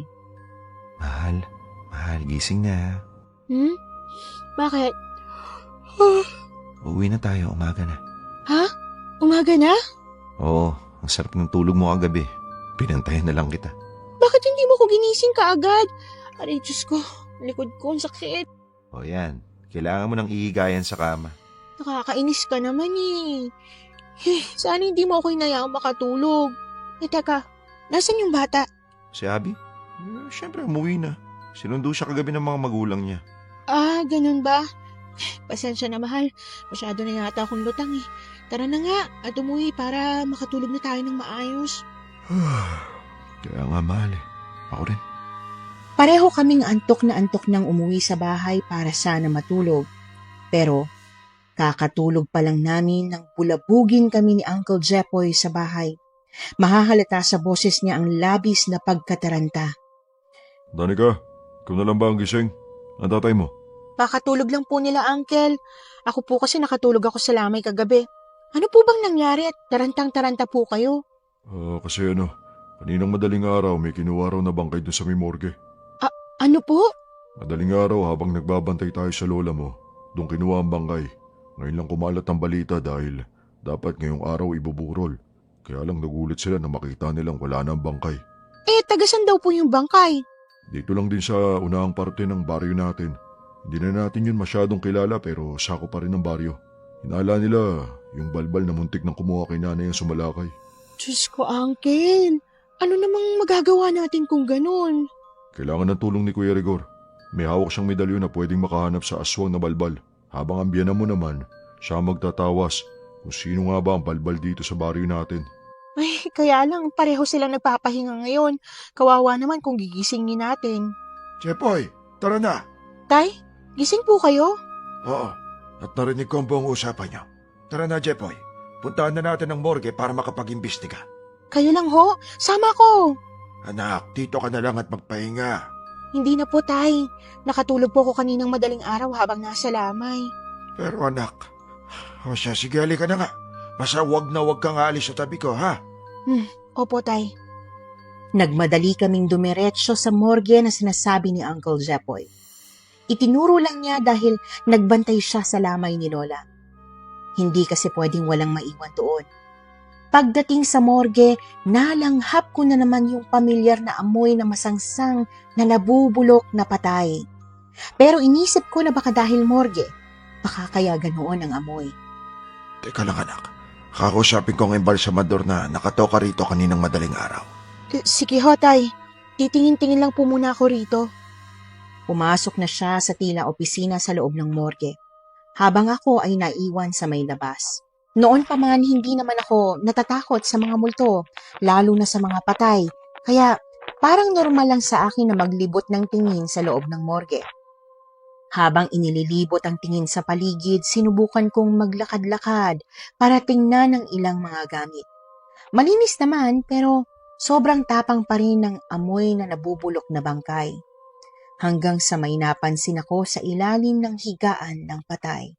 Mahal, gising na. Bakit? Uuwi na tayo, umaga na. Ha? Umaga na? Oo, ang sarap ng tulog mo kagabi. Pinantayan na lang kita. Bakit hindi mo ko ginising kaagad? Aray, Diyos ko, likod ko, ang sakit. O yan, kailangan mo nang ihigayan sa kama. Nakakainis ka naman eh. Sana hindi mo ako hinayaan makatulog. Teka, nasan yung bata? Si Abby? Siyempre umuwi na. Sinundo siya kagabi ng mga magulang niya. Ganun ba? Pasensya na, mahal. Masyado na yata akong lutang eh. Tara na nga at umuwi para makatulog na tayo ng maayos. Kaya nga mahal eh. Ako rin. Pareho kaming antok na antok nang umuwi sa bahay para sana matulog. Pero kakatulog pa lang namin nang bulabugin kami ni Uncle Jepoy sa bahay. Mahahalata sa boses niya ang labis na pagkataranta. Danica, ikaw na lang ba ang gising? Ang tatay mo? Kakatulog lang po nila, Uncle. Ako po kasi nakatulog ako sa lamay kagabi. Ano po bang nangyari at tarantang-taranta po kayo? Kasi kaninang madaling araw may kinuha raw na bangkay doon sa may morgue. Ano po? Madaling araw habang nagbabantay tayo sa lola mo, doon kinuha ang bangkay. Ngayon lang kumalat ang balita dahil dapat ngayong araw ibuburol. Kaya lang nagulat sila na makita nilang wala na ang bangkay. Tagasan daw po yung bangkay. Dito lang din sa unahang parte ng baryo natin. Hindi na natin yun masyadong kilala pero sako pa rin ng baryo. Hinala nila yung balbal na muntik nang kumuha kay nanay ang sumalakay. Diyos ko, Uncle. Ano namang magagawa natin kung ganun? Kailangan ng tulong ni Kuya Rigor. May hawak siyang medalyon na pwedeng makahanap sa aswang na balbal. Habang ang biyanan mo naman, siya ang magtatawas kung sino nga ba ang balbal dito sa baryo natin. Ay, kaya lang pareho silang nagpapahinga ngayon. Kawawa naman kung gigisingin natin. Jepoy, tara na. Tay, gising po kayo? Oo, at narinig ko ang buong usapan niyo. Tara na, Jepoy. Puntahan na natin ang morgue para makapag-imbestiga. Kayo lang ho, sama ko. Anak, dito ka na lang at magpahinga. Hindi na po, Tay. Nakatulog po ako kaninang madaling araw habang nasa lamay. Pero anak, siya, sige, halika na nga. Basta wag na wag kang aalis sa tabi ko, ha? Opo, Tay. Nagmadali kaming dumiretso sa morgue na sinasabi ni Uncle Jepoy. Itinuro lang niya dahil nagbantay siya sa lamay ni Lola. Hindi kasi pwedeng walang maiwan doon. Pagdating sa morgue, nalanghap ko na naman yung pamilyar na amoy na masangsang na nabubulok na patay. Pero inisip ko na baka dahil morgue, baka kaya ganoon ang amoy. Teka lang, anak. Kakausapin ko ang embalsamador na nakatoka rito kaninang madaling araw. Sige ho, Tay. Titingin-tingin lang po muna ako rito. Pumasok na siya sa tila opisina sa loob ng morgue, habang ako ay naiwan sa may labas. Noon pa man hindi naman ako natatakot sa mga multo, lalo na sa mga patay, kaya parang normal lang sa akin na maglibot ng tingin sa loob ng morgue. Habang inililibot ang tingin sa paligid, sinubukan kong maglakad-lakad para tingnan ang ilang mga gamit. Malinis naman pero sobrang tapang pa rin ng amoy na nabubulok na bangkay. Hanggang sa may napansin ako sa ilalim ng higaan ng patay.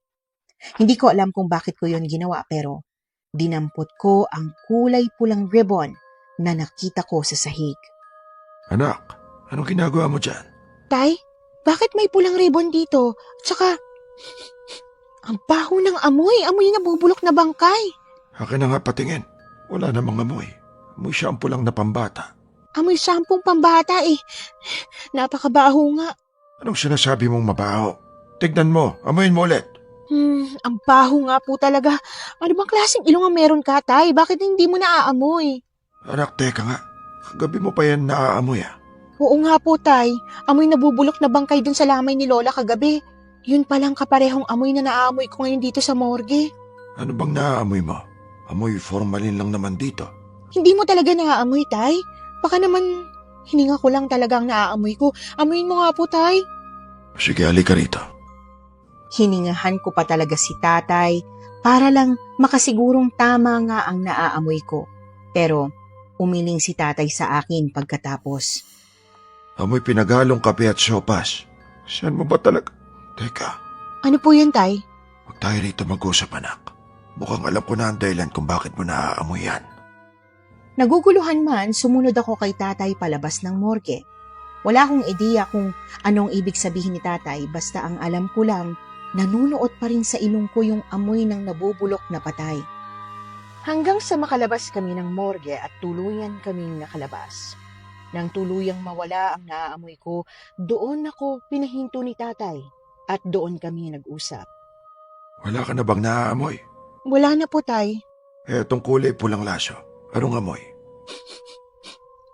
Hindi ko alam kung bakit ko yon ginawa pero dinampot ko ang kulay pulang ribbon na nakita ko sa sahig. Anak, anong ginagawa mo dyan? Tay, bakit may pulang ribbon dito? Tsaka, ang baho ng amoy na bubulok na bangkay. Akin na nga patingin. Wala namang amoy. Amoy shampoo lang na pambata. Amoy sampung pambata eh. Napakabaho nga. Anong sinasabi mong mabaho? Tignan mo, amoyin mo ulit. Ang baho nga po talaga. Ano bang klaseng ilong ang meron ka, Tay? Bakit hindi mo naaamoy? Anak, teka nga. Kagabi mo pa yan naaamoy ah. Oo nga po, Tay. Amoy na bubulok na bangkay dun sa lamay ni Lola kagabi. Yun palang kaparehong amoy na naaamoy ko ngayon dito sa morgue. Ano bang naaamoy mo? Amoy formalin lang naman dito. Hindi mo talaga naaamoy, Tay? Baka naman hininga ko lang talagang naaamoy ko. Amoyin mo nga po, Tay. Sige, halika rito. Hiningahan ko pa talaga si tatay para lang makasigurong tama nga ang naaamoy ko. Pero umiling si tatay sa akin pagkatapos. Amoy pinagalong kape at sopas. Saan mo ba talaga? Teka, Ano po yun, Tay? huwag tayo rito mag-usap, anak. Mukhang alam ko na ang dahilan kung bakit mo naaamoy yan. Naguguluhan man, sumunod ako kay tatay palabas ng morgue. Wala akong ideya kung anong ibig sabihin ni tatay, basta ang alam ko lang, nanunuot pa rin sa ilong ko yung amoy ng nabubulok na patay. Hanggang sa makalabas kami ng morgue at tuluyan kaming nakalabas. Nang tuluyang mawala ang naaamoy ko, doon ako pinahinto ni tatay at doon kami nag-usap. Wala ka na bang naaamoy? Wala na po, Tay. Etong kulay pulang laso. Anong amoy?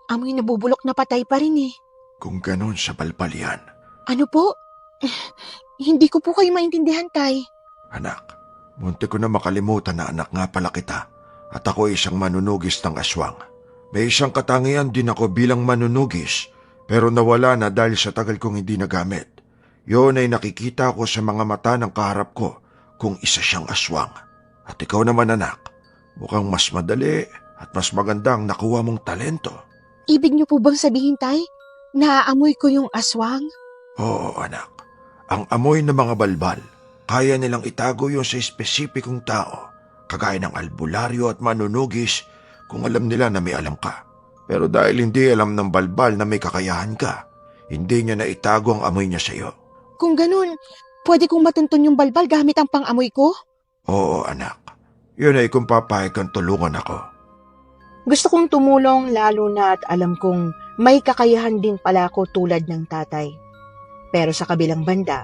Amoy na bubulok na patay pa rin eh. Kung ganun sa balbal yan. Ano po? Hindi ko po kayo maintindihan, Tay. Anak, munti ko na makalimutan na anak nga pala kita at ako ay isang manunugis ng aswang. May isang katangian din ako bilang manunugis pero nawala na dahil sa tagal kong hindi nagamit. Yun ay nakikita ko sa mga mata ng kaharap ko kung isa siyang aswang. At ikaw naman anak, mukhang mas madali at mas maganda ang nakuha mong talento. Ibig niyo po bang sabihin, Tay? Naaamoy ko yung aswang? Oo anak, ang amoy ng mga balbal, kaya nilang itago yun sa espesipikong tao, kagaya ng albularyo at manunugis kung alam nila na may alam ka. Pero dahil hindi alam ng balbal na may kakayahan ka, hindi niya na itago ang amoy niya sa iyo. Kung ganun, pwede kong matuntun yung balbal gamit ang pang-amoy ko? Oo anak, yun ay kung papayag kang tulungan ako. Gusto kong tumulong lalo na at alam kong may kakayahan din pala ako tulad ng tatay. Pero sa kabilang banda,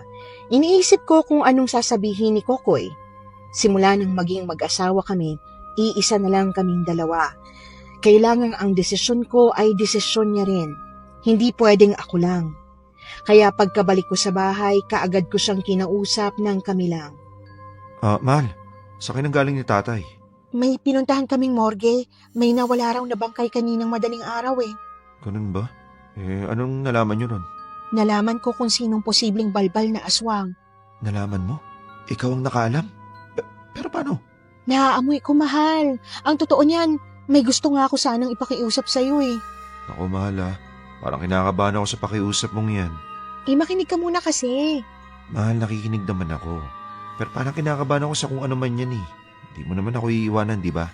iniisip ko kung anong sasabihin ni Kokoy. Simula nang maging mag-asawa kami, iisa na lang kaming dalawa. Kailangan ang desisyon ko ay desisyon niya rin. Hindi pwedeng ako lang. Kaya pagkabalik ko sa bahay, kaagad ko siyang kinausap ng kami lang. Mahal, sa akin ang galing ni tatay. May pinuntahan kaming morgue. May nawala raw na bangkay kaninang madaling araw eh. Ganun ba? Anong nalaman nyo nun? Nalaman ko kung sinong posibleng balbal na aswang. Nalaman mo? Ikaw ang nakaalam? Pero paano? Naaamoy ko, mahal. Ang totoo niyan, may gusto nga ako sanang ipakiusap sa'yo eh. Ako mahal parang kinakabahan ako sa pakiusap mong yan. Makinig ka muna kasi. Mahal, nakikinig naman ako. Pero parang kinakabahan ako sa kung ano man yan eh. Hindi mo naman ako iiwanan, di ba?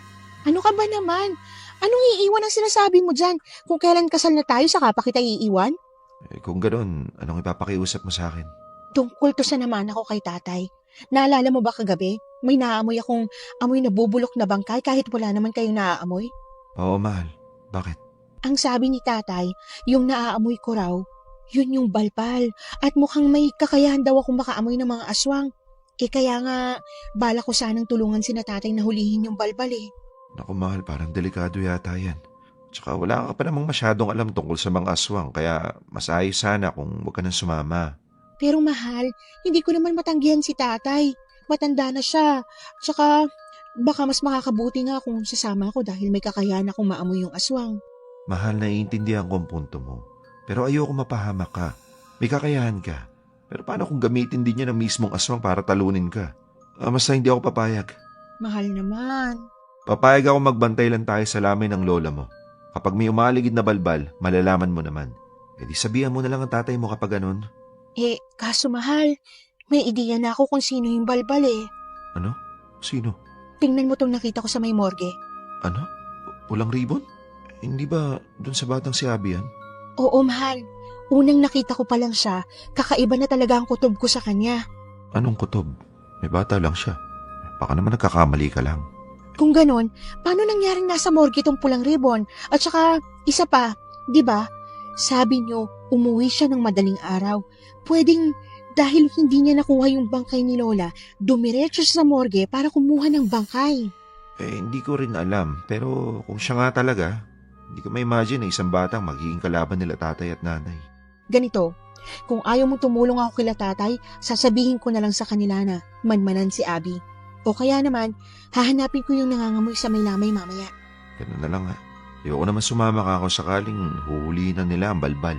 Ano ka ba naman? Anong iiwan ang sinasabi mo dyan? Kung kailan kasal na tayo, saka pa kita iiwan? Kung ganoon, anong ipapakiusap mo sa akin? Tungkol to sa naman ako kay tatay. Naalala mo ba kagabi? May naaamoy akong amoy na bubulok na bangkay kahit wala naman kayong naaamoy? Oo, mahal. Bakit? Ang sabi ni tatay, yung naaamoy ko raw, yun yung balbal. At mukhang may kakayahan daw akong makaamoy ng mga aswang. Kaya nga, bala ko sanang tulungan si tatay na hulihin yung balbal eh. Naku mahal, parang delikado yata yan. Tsaka wala ka pa namang masyadong alam tungkol sa mga aswang, kaya mas ayos sana kung huwag ka nang sumama. Pero mahal, hindi ko naman matanggihan si tatay. Matanda na siya. Tsaka, baka mas makakabuti nga kung sasama ako dahil may kakayahan akong maamoy yung aswang. Mahal, naiintindihan ko ang punto mo. Pero ayoko mapahamak ka. May kakayahan ka. Pero paano kung gamitin din niya ng mismong aswang para talunin ka? Basta hindi ako papayag. Mahal naman. Papayag ako magbantay lang tayo sa lamay ng lola mo. Kapag may umaligid na balbal, malalaman mo naman. E di sabihan mo na lang ang tatay mo kapag ganun. Kaso mahal, may ideya na ako kung sino yung balbal eh. Ano? Sino? Tingnan mo tong nakita ko sa may morgue. Ano? Pulang ribbon? Hindi ba dun sa batang si Abby yan? Oo, mahal. Unang nakita ko pa lang siya, kakaiba na talaga ang kutob ko sa kanya. Anong kutob? May bata lang siya. Baka naman nagkakamali ka lang. Kung ganon, paano nangyaring nasa morgue itong pulang ribbon? At saka, isa pa, di ba? Sabi niyo, umuwi siya ng madaling araw. Pwedeng dahil hindi niya nakuha yung bangkay ni Lola, dumiretso siya sa morgue para kumuha ng bangkay. Hindi ko rin alam. Pero kung siya nga talaga, hindi ko ma-imagine na isang batang magiging kalaban nila tatay at nanay. Ganito, kung ayaw mo tumulong ako kila tatay, sasabihin ko na lang sa kanila na manmanan si Abby. O kaya naman, hahanapin ko yung nangangamoy sa may lamay mamaya. Ganun na lang nga. Ayoko naman sumama ka kung sakaling huhulihin na nila ang balbal.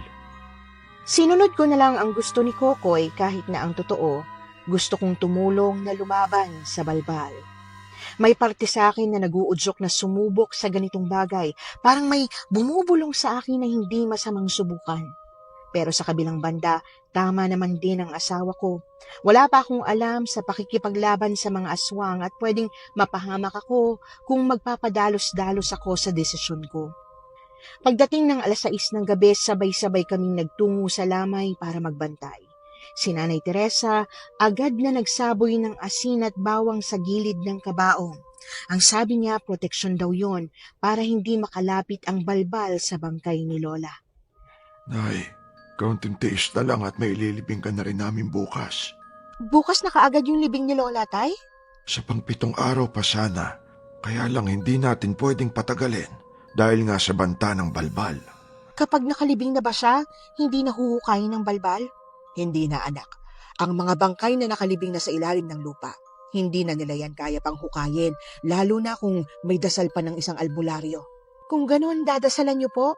Sinunod ko na lang ang gusto ni Kokoy kahit na ang totoo, gusto kong tumulong na lumaban sa balbal. May parte sa akin na naguudyok na sumubok sa ganitong bagay, parang may bumubulong sa akin na hindi masamang subukan. Pero sa kabilang banda, tama naman din ang asawa ko. Wala pa akong alam sa pakikipaglaban sa mga aswang at pwedeng mapahamak ako kung magpapadalos-dalos ako sa desisyon ko. Pagdating ng 6:00 ng gabi, sabay-sabay kaming nagtungo sa lamay para magbantay. Si Nanay Teresa agad na nagsaboy ng asin at bawang sa gilid ng kabaong. Ang sabi niya, proteksyon daw yon para hindi makalapit ang balbal sa bangkay ni Lola. Nay, kaunting tiis na lang at may ililibing ka na rin namin bukas. Bukas na kaagad yung libing ni Lola, Tay? Sa pang-7 araw pa sana. Kaya lang hindi natin pwedeng patagalin dahil nga sa banta ng balbal. Kapag nakalibing na ba siya, hindi nahuhukayin ng balbal? Hindi na, anak. Ang mga bangkay na nakalibing na sa ilalim ng lupa, hindi na nila yan kaya pang hukayin, lalo na kung may dasal pa ng isang albularyo. Kung ganun, dadasalan niyo po?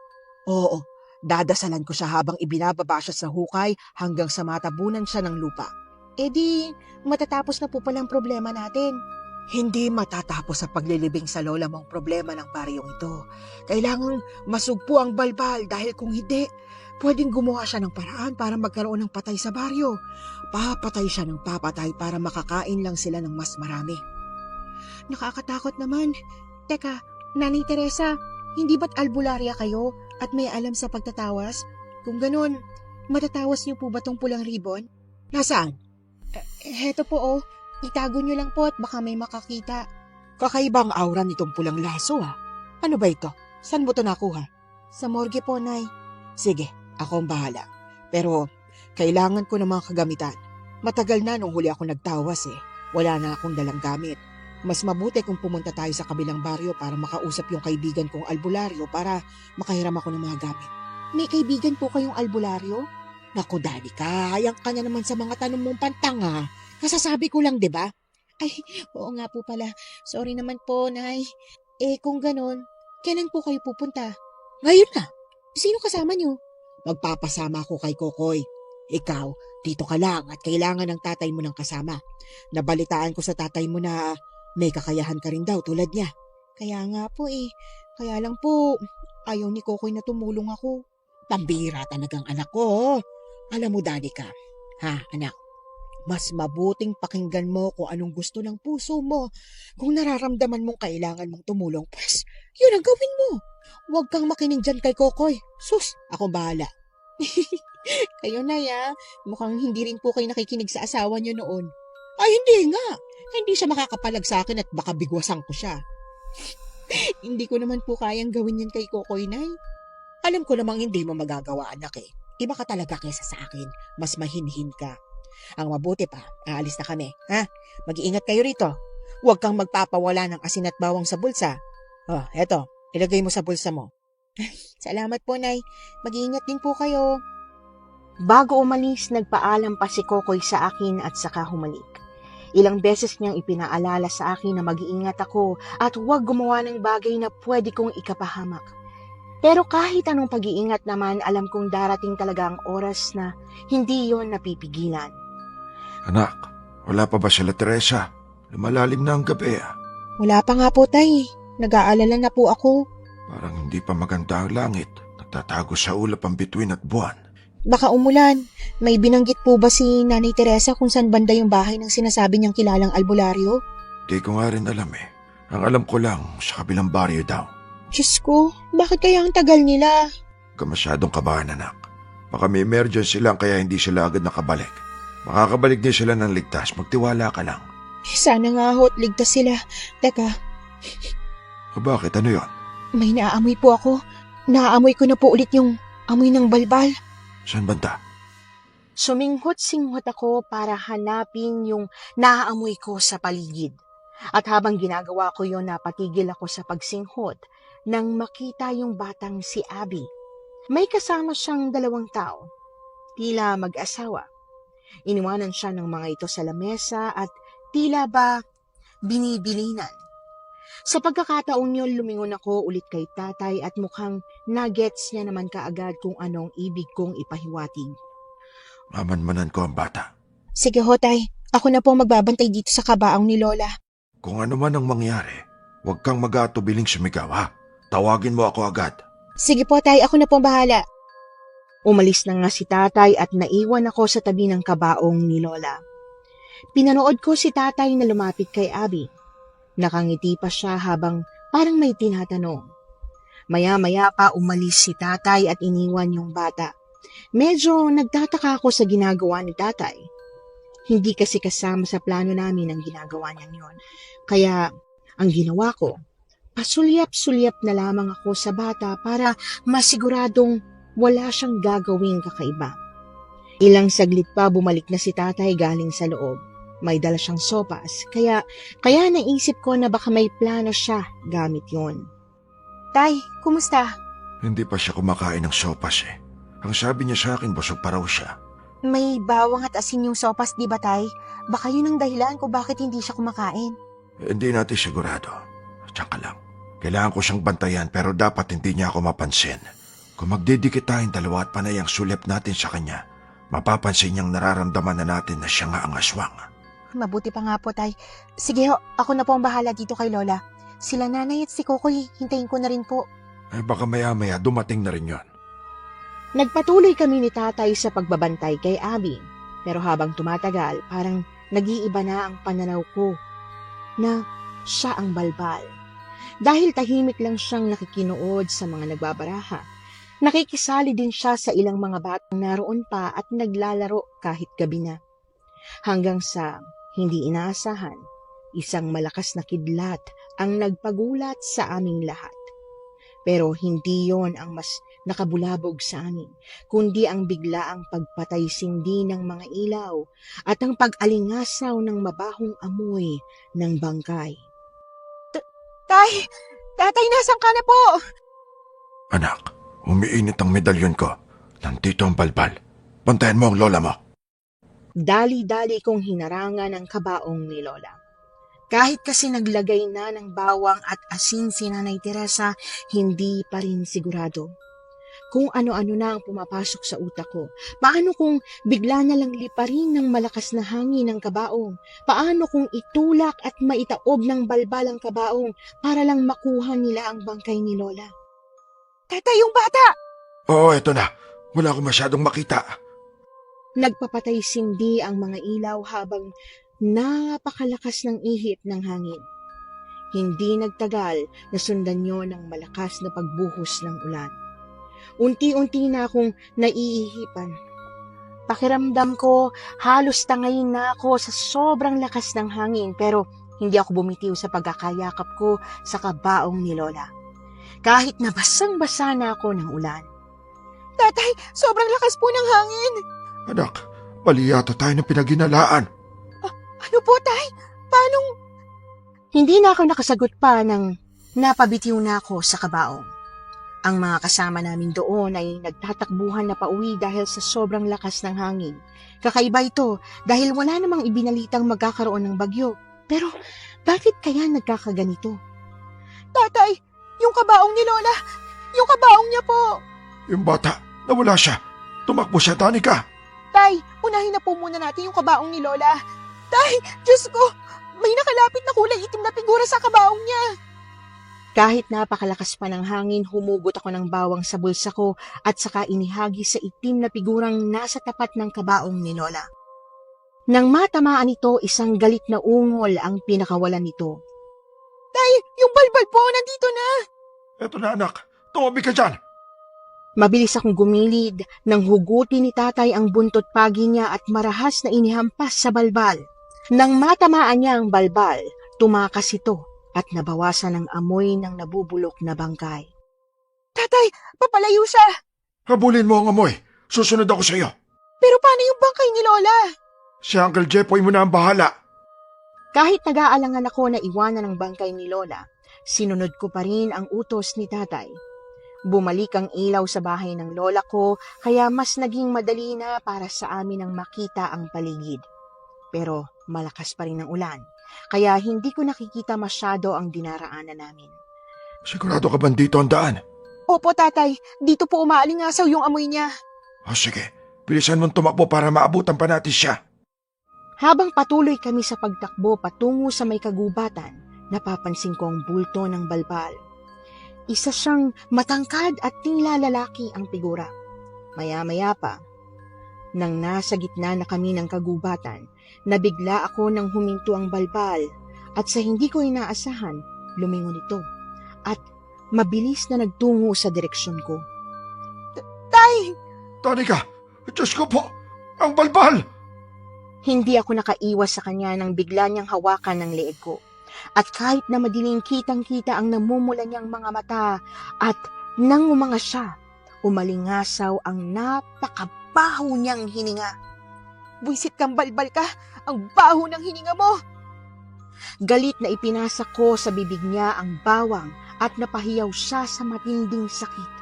Oo, dadasalan ko siya habang ibinababa siya sa hukay hanggang sa matabunan siya ng lupa. Di, matatapos na po palang problema natin. Hindi matatapos sa paglilibing sa lola mong problema ng baryong ito. Kailangang masugpo ang balbal dahil kung hindi, pwedeng gumawa siya ng paraan para magkaroon ng patay sa baryo. Papatay siya ng papatay para makakain lang sila ng mas marami. Nakakatakot naman. Teka, Nanay Teresa, hindi ba't albularya kayo at may alam sa pagtatawas? Kung ganun, matatawas niyo po ba tong pulang ribbon? Nasaan? Heto po oh. Itago niyo lang po at baka may makakita. Kakaibang aura nitong pulang laso ha. Ano ba ito? Saan mo ito nakuha? Sa morgue po, Nay. Sige, ako ang bahala. Pero kailangan ko ng mga kagamitan. Matagal na nung huli ako nagtawas eh. Wala na akong dalang gamit. Mas mabuti kung pumunta tayo sa kabilang baryo para makausap yung kaibigan kong albularyo para makahiram ako ng mga gamit. May kaibigan po kayong albularyo? Naku, Danica, hayang ka na naman sa mga tanong mong pantanga. Kasasabi ko lang, 'di ba? Ay, oo nga po pala. Sorry naman po, Nay. Kung ganon, kailan po kayo pupunta? Ngayon na. Sino kasama niyo? Magpapasama ako kay Kokoy. Ikaw, dito ka lang at kailangan ng tatay mo ng kasama. Nabalitaan ko sa tatay mo na may kakayahan ka rin daw tulad niya. Kaya nga po Kaya lang po, ayaw ni Kokoy na tumulong ako. Pambira talagang anak ko. Alam mo, Danica. Ha, anak? Mas mabuting pakinggan mo kung anong gusto ng puso mo. Kung nararamdaman mong kailangan mong tumulong, pues, yun ang gawin mo. Huwag kang makinig dyan kay Kokoy. Sus, ako bahala. Kayo na ya, mukhang hindi rin po kayo nakikinig sa asawa niyo noon. Ay, hindi nga. Hindi siya makakapalag sa akin at baka bigwasan ko siya. Hindi ko naman po kayang gawin yan kay Kokoy, Nay. Alam ko namang hindi mo magagawa, anak eh. Iba ka talaga kaysa sa akin. Mas mahinhin ka. Ang mabuti pa, aalis na kami, ha? Mag-iingat kayo rito. Huwag kang magpapawala ng asin at bawang sa bulsa. Oh, eto, ilagay mo sa bulsa mo. Salamat po, Nay. Mag-iingat din po kayo. Bago umalis, nagpaalam pa si Kokoy sa akin at saka humalik. Ilang beses niyang ipinaalala sa akin na mag-iingat ako at huwag gumawa ng bagay na pwede kong ikapahamak. Pero kahit anong pag-iingat naman, alam kong darating talaga ang oras na hindi yon napipigilan. Anak, wala pa ba sila Teresa? Lumalalim na ang gabi Wala pa nga po, Tay. Nag-aalala na po ako. Parang hindi pa maganda ang langit. Nagtatago sa ulap ang bituin at buwan. Baka umulan. May binanggit po ba si Nanay Teresa kung saan banda yung bahay ng sinasabi niyang kilalang albularyo? Di ko nga rin alam Ang alam ko lang, sa kabilang baryo daw. Diyos ko, bakit kaya ang tagal nila? Huwag ka masyadong kabahan, anak. Baka may emergency lang kaya hindi sila agad nakabalik. Makakabalik din sila ng ligtas. Magtiwala ka lang. Sana nga ho't ligtas sila. Teka, O bakit? Ano yon? may naaamoy po ako. Naaamoy ko na po ulit yung amoy ng balbal. Saan banda? Suminghot-singhot ako para hanapin yung naaamoy ko sa paligid. At habang ginagawa ko yon, napatigil ako sa pagsinghot nang makita yung batang si Abby. May kasama siyang 2 tao, tila mag-asawa. Iniwanan siya ng mga ito sa lamesa at tila ba binibilinan. Sa pagkakataong yun, lumingon ako ulit kay tatay at mukhang nagets niya naman kaagad kung anong ibig kong ipahiwatig. Mamanmanan ko ang bata. Sige ho, Tay. Ako na po magbabantay dito sa kabaong ni Lola. Kung ano man ang mangyari, huwag kang mag-aatubiling sumigaw, ha? Tawagin mo ako agad. Sige po, Tay. Ako na po bahala. Umalis na nga si tatay at naiwan ako sa tabi ng kabaong ni Lola. Pinanood ko si tatay na lumapit kay Abby. Nakangiti pa siya habang parang may tinatanong. Maya-maya pa umalis si tatay at iniwan yung bata. Medyo nagtataka ako sa ginagawa ni tatay. Hindi kasi kasama sa plano namin ang ginagawa niya yon. Kaya ang ginawa ko, pasulyap-sulyap na lamang ako sa bata para masiguradong wala siyang gagawing kakaiba. Ilang saglit pa bumalik na si tatay galing sa loob. May dala siyang sopas, kaya naisip ko na baka may plano siya gamit yon. Tay, kumusta? Hindi pa siya kumakain ng sopas Ang sabi niya sa akin, busog pa raw siya. May bawang at asin yung sopas, di ba, Tay? Baka yun ang dahilan kung bakit hindi siya kumakain. Hindi natin sigurado. Tsaka lang. Kailangan ko siyang bantayan pero dapat hindi niya ako mapansin. Kung magdidikit tayong dalawa at panay ang sulip natin sa kanya, mapapansin niyang nararamdaman na natin na siya nga ang aswang. Mabuti pa nga po, Tay. Sige ho, ako na po ang bahala dito kay Lola. Sila nanay at si Kokoy, hintayin ko na rin po. Baka maya-maya dumating na rin yon. Nagpatuloy kami ni tatay sa pagbabantay kay Abby. Pero habang tumatagal, parang nag-iiba na ang pananaw ko na siya ang balbal. Dahil tahimik lang siyang nakikinood sa mga nagbabaraha. Nakikisali din siya sa ilang mga batang naroon pa at naglalaro kahit gabi na. Hanggang sa hindi inaasahan, isang malakas na kidlat ang nagpagulat sa aming lahat. Pero hindi yon ang mas nakabulabog sa amin, kundi ang biglaang pagpatay-sindi ng mga ilaw at ang pag-alingasaw ng mabahong amoy ng bangkay. Tay! Tatay, nasan ka na po? Anak, umiinit ang medalyon ko. Nandito ang balbal. Bantayan mo ang lola mo. Dali-dali kong hinarangan ang kabaong ni Lola. Kahit kasi naglagay na ng bawang at asin si Nanay Teresa, hindi pa rin sigurado. Kung ano-ano na ang pumapasok sa utak ko. Paano kung bigla na lang liparin ng malakas na hangin ng kabaong? Paano kung itulak at maitaob ng balbal ang kabaong para lang makuha nila ang bangkay ni Lola? Tatay, yung bata! Oo, eto na. Wala akong masyadong makita. Nagpapatay-sindi ang mga ilaw habang napakalakas ng ihip ng hangin. Hindi nagtagal na sundan niyo ng malakas na pagbuhos ng ulan. Unti-unti na akong naiihipan. Pakiramdam ko, halos tangayin na ako sa sobrang lakas ng hangin pero hindi ako bumitiw sa pagkakayakap ko sa kabaong ni Lola. Kahit na basang-basa na ako ng ulan. Tatay, sobrang lakas po ng hangin! Anak, mali yata tayo ng pinaginalaan. Ano po, Tay? Paano? Hindi na ako nakasagot pa nang napabitiw na ako sa kabaong. Ang mga kasama namin doon ay nagtatakbuhan na pauwi dahil sa sobrang lakas ng hangin. Kakaiba ito dahil wala namang ibinalitang magkakaroon ng bagyo. Pero bakit kaya nagkakaganito? Tatay, yung kabaong ni Lola, Yung kabaong niya po. Yung bata, nawala siya. Tumakbo siya, Danica. Tay, unahin na po muna natin yung kabaong ni Lola. Tay, Diyos ko, may nakalapit na kulay itim na figura sa kabaong niya. Kahit napakalakas pa ng hangin, humugot ako ng bawang sa bulsa ko at saka inihagi sa itim na figurang nasa tapat ng kabaong ni Lola. Nang matamaan ito, isang galit na ungol ang pinakawalan nito. Tay, yung balbal po, nandito na. Eto na anak, tumabi ka dyan. Mabilis akong gumilid nang hugutin ni tatay ang buntot pagi niya at marahas na inihampas sa balbal. Nang matamaan niya ang balbal, tumakas ito at nabawasan ang amoy ng nabubulok na bangkay. Tatay, papalayo siya. Habulin mo ang amoy. Susunod ako sa iyo. Pero paano yung bangkay ni Lola? Si Uncle Jepoy mo na ang bahala. Kahit nag-aalangan ako na iwanan ang bangkay ni Lola, sinunod ko pa rin ang utos ni tatay. Bumalik ang ilaw sa bahay ng lola ko, kaya mas naging madali na para sa amin ang makita ang paligid. Pero malakas pa rin ang ulan, kaya hindi ko nakikita masyado ang dinaraanan namin. Sigurado ka ba dito ang daan? Opo, tatay. Dito po umaalingasaw yung amoy niya. O sige, bilisan mong tumakbo para maabutan pa natin siya. Habang patuloy kami sa pagtakbo patungo sa may kagubatan, napapansin ko ang bulto ng balbal. Isa siyang matangkad at tingla lalaki ang figura. Maya-maya pa, nang nasa gitna na kami ng kagubatan, nabigla ako nang huminto ang balbal at sa hindi ko inaasahan, lumingon ito at mabilis na nagtungo sa direksyon ko. Tay! Danica, Diyos ko po, ang balbal! Hindi ako nakaiwas sa kanya nang bigla niyang hawakan ng leeg ko. At kahit na madiling kitang-kita ang namumula niyang mga mata at nang umanga siya, umalingasaw ang napakabaho niyang hininga. Buisit kang balbal ka! Ang baho ng hininga mo! Galit na ipinasa ko sa bibig niya ang bawang at napahiyaw siya sa matinding sakit.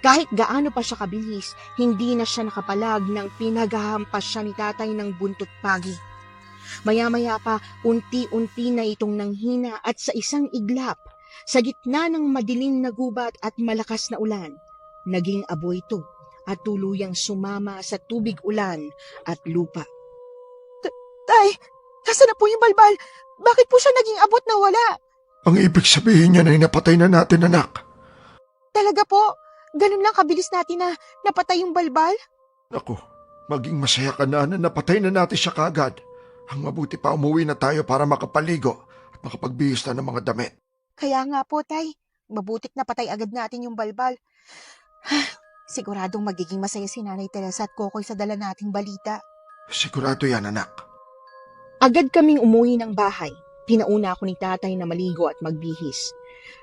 Kahit gaano pa siya kabilis, hindi na siya nakapalag nang pinaghahampas siya ni tatay ng buntot pagi. Maya-maya pa, unti-unti na itong nanghina at sa isang iglap, sa gitna ng madilim na gubat at malakas na ulan, naging abo ito at tuluyang sumama sa tubig ulan at lupa. Tay, nasa na po yung balbal? Bakit po siya naging abot na wala? Ang ibig sabihin niya ay napatay na natin, anak. Talaga po? Ganun lang kabilis natin na napatay yung balbal? Naku, maging masaya ka na napatay na natin siya kagad. Ang mabuti pa umuwi na tayo para makapaligo at makapagbihis na ng mga damit. Kaya nga po, tay. Mabutit na patay agad natin yung balbal. Siguradong magiging masaya si Nanay Teresa at Kokoy sa dala nating balita. Sigurado yan, anak. Agad kaming umuwi ng bahay. Pinauna ako ni tatay na maligo at magbihis.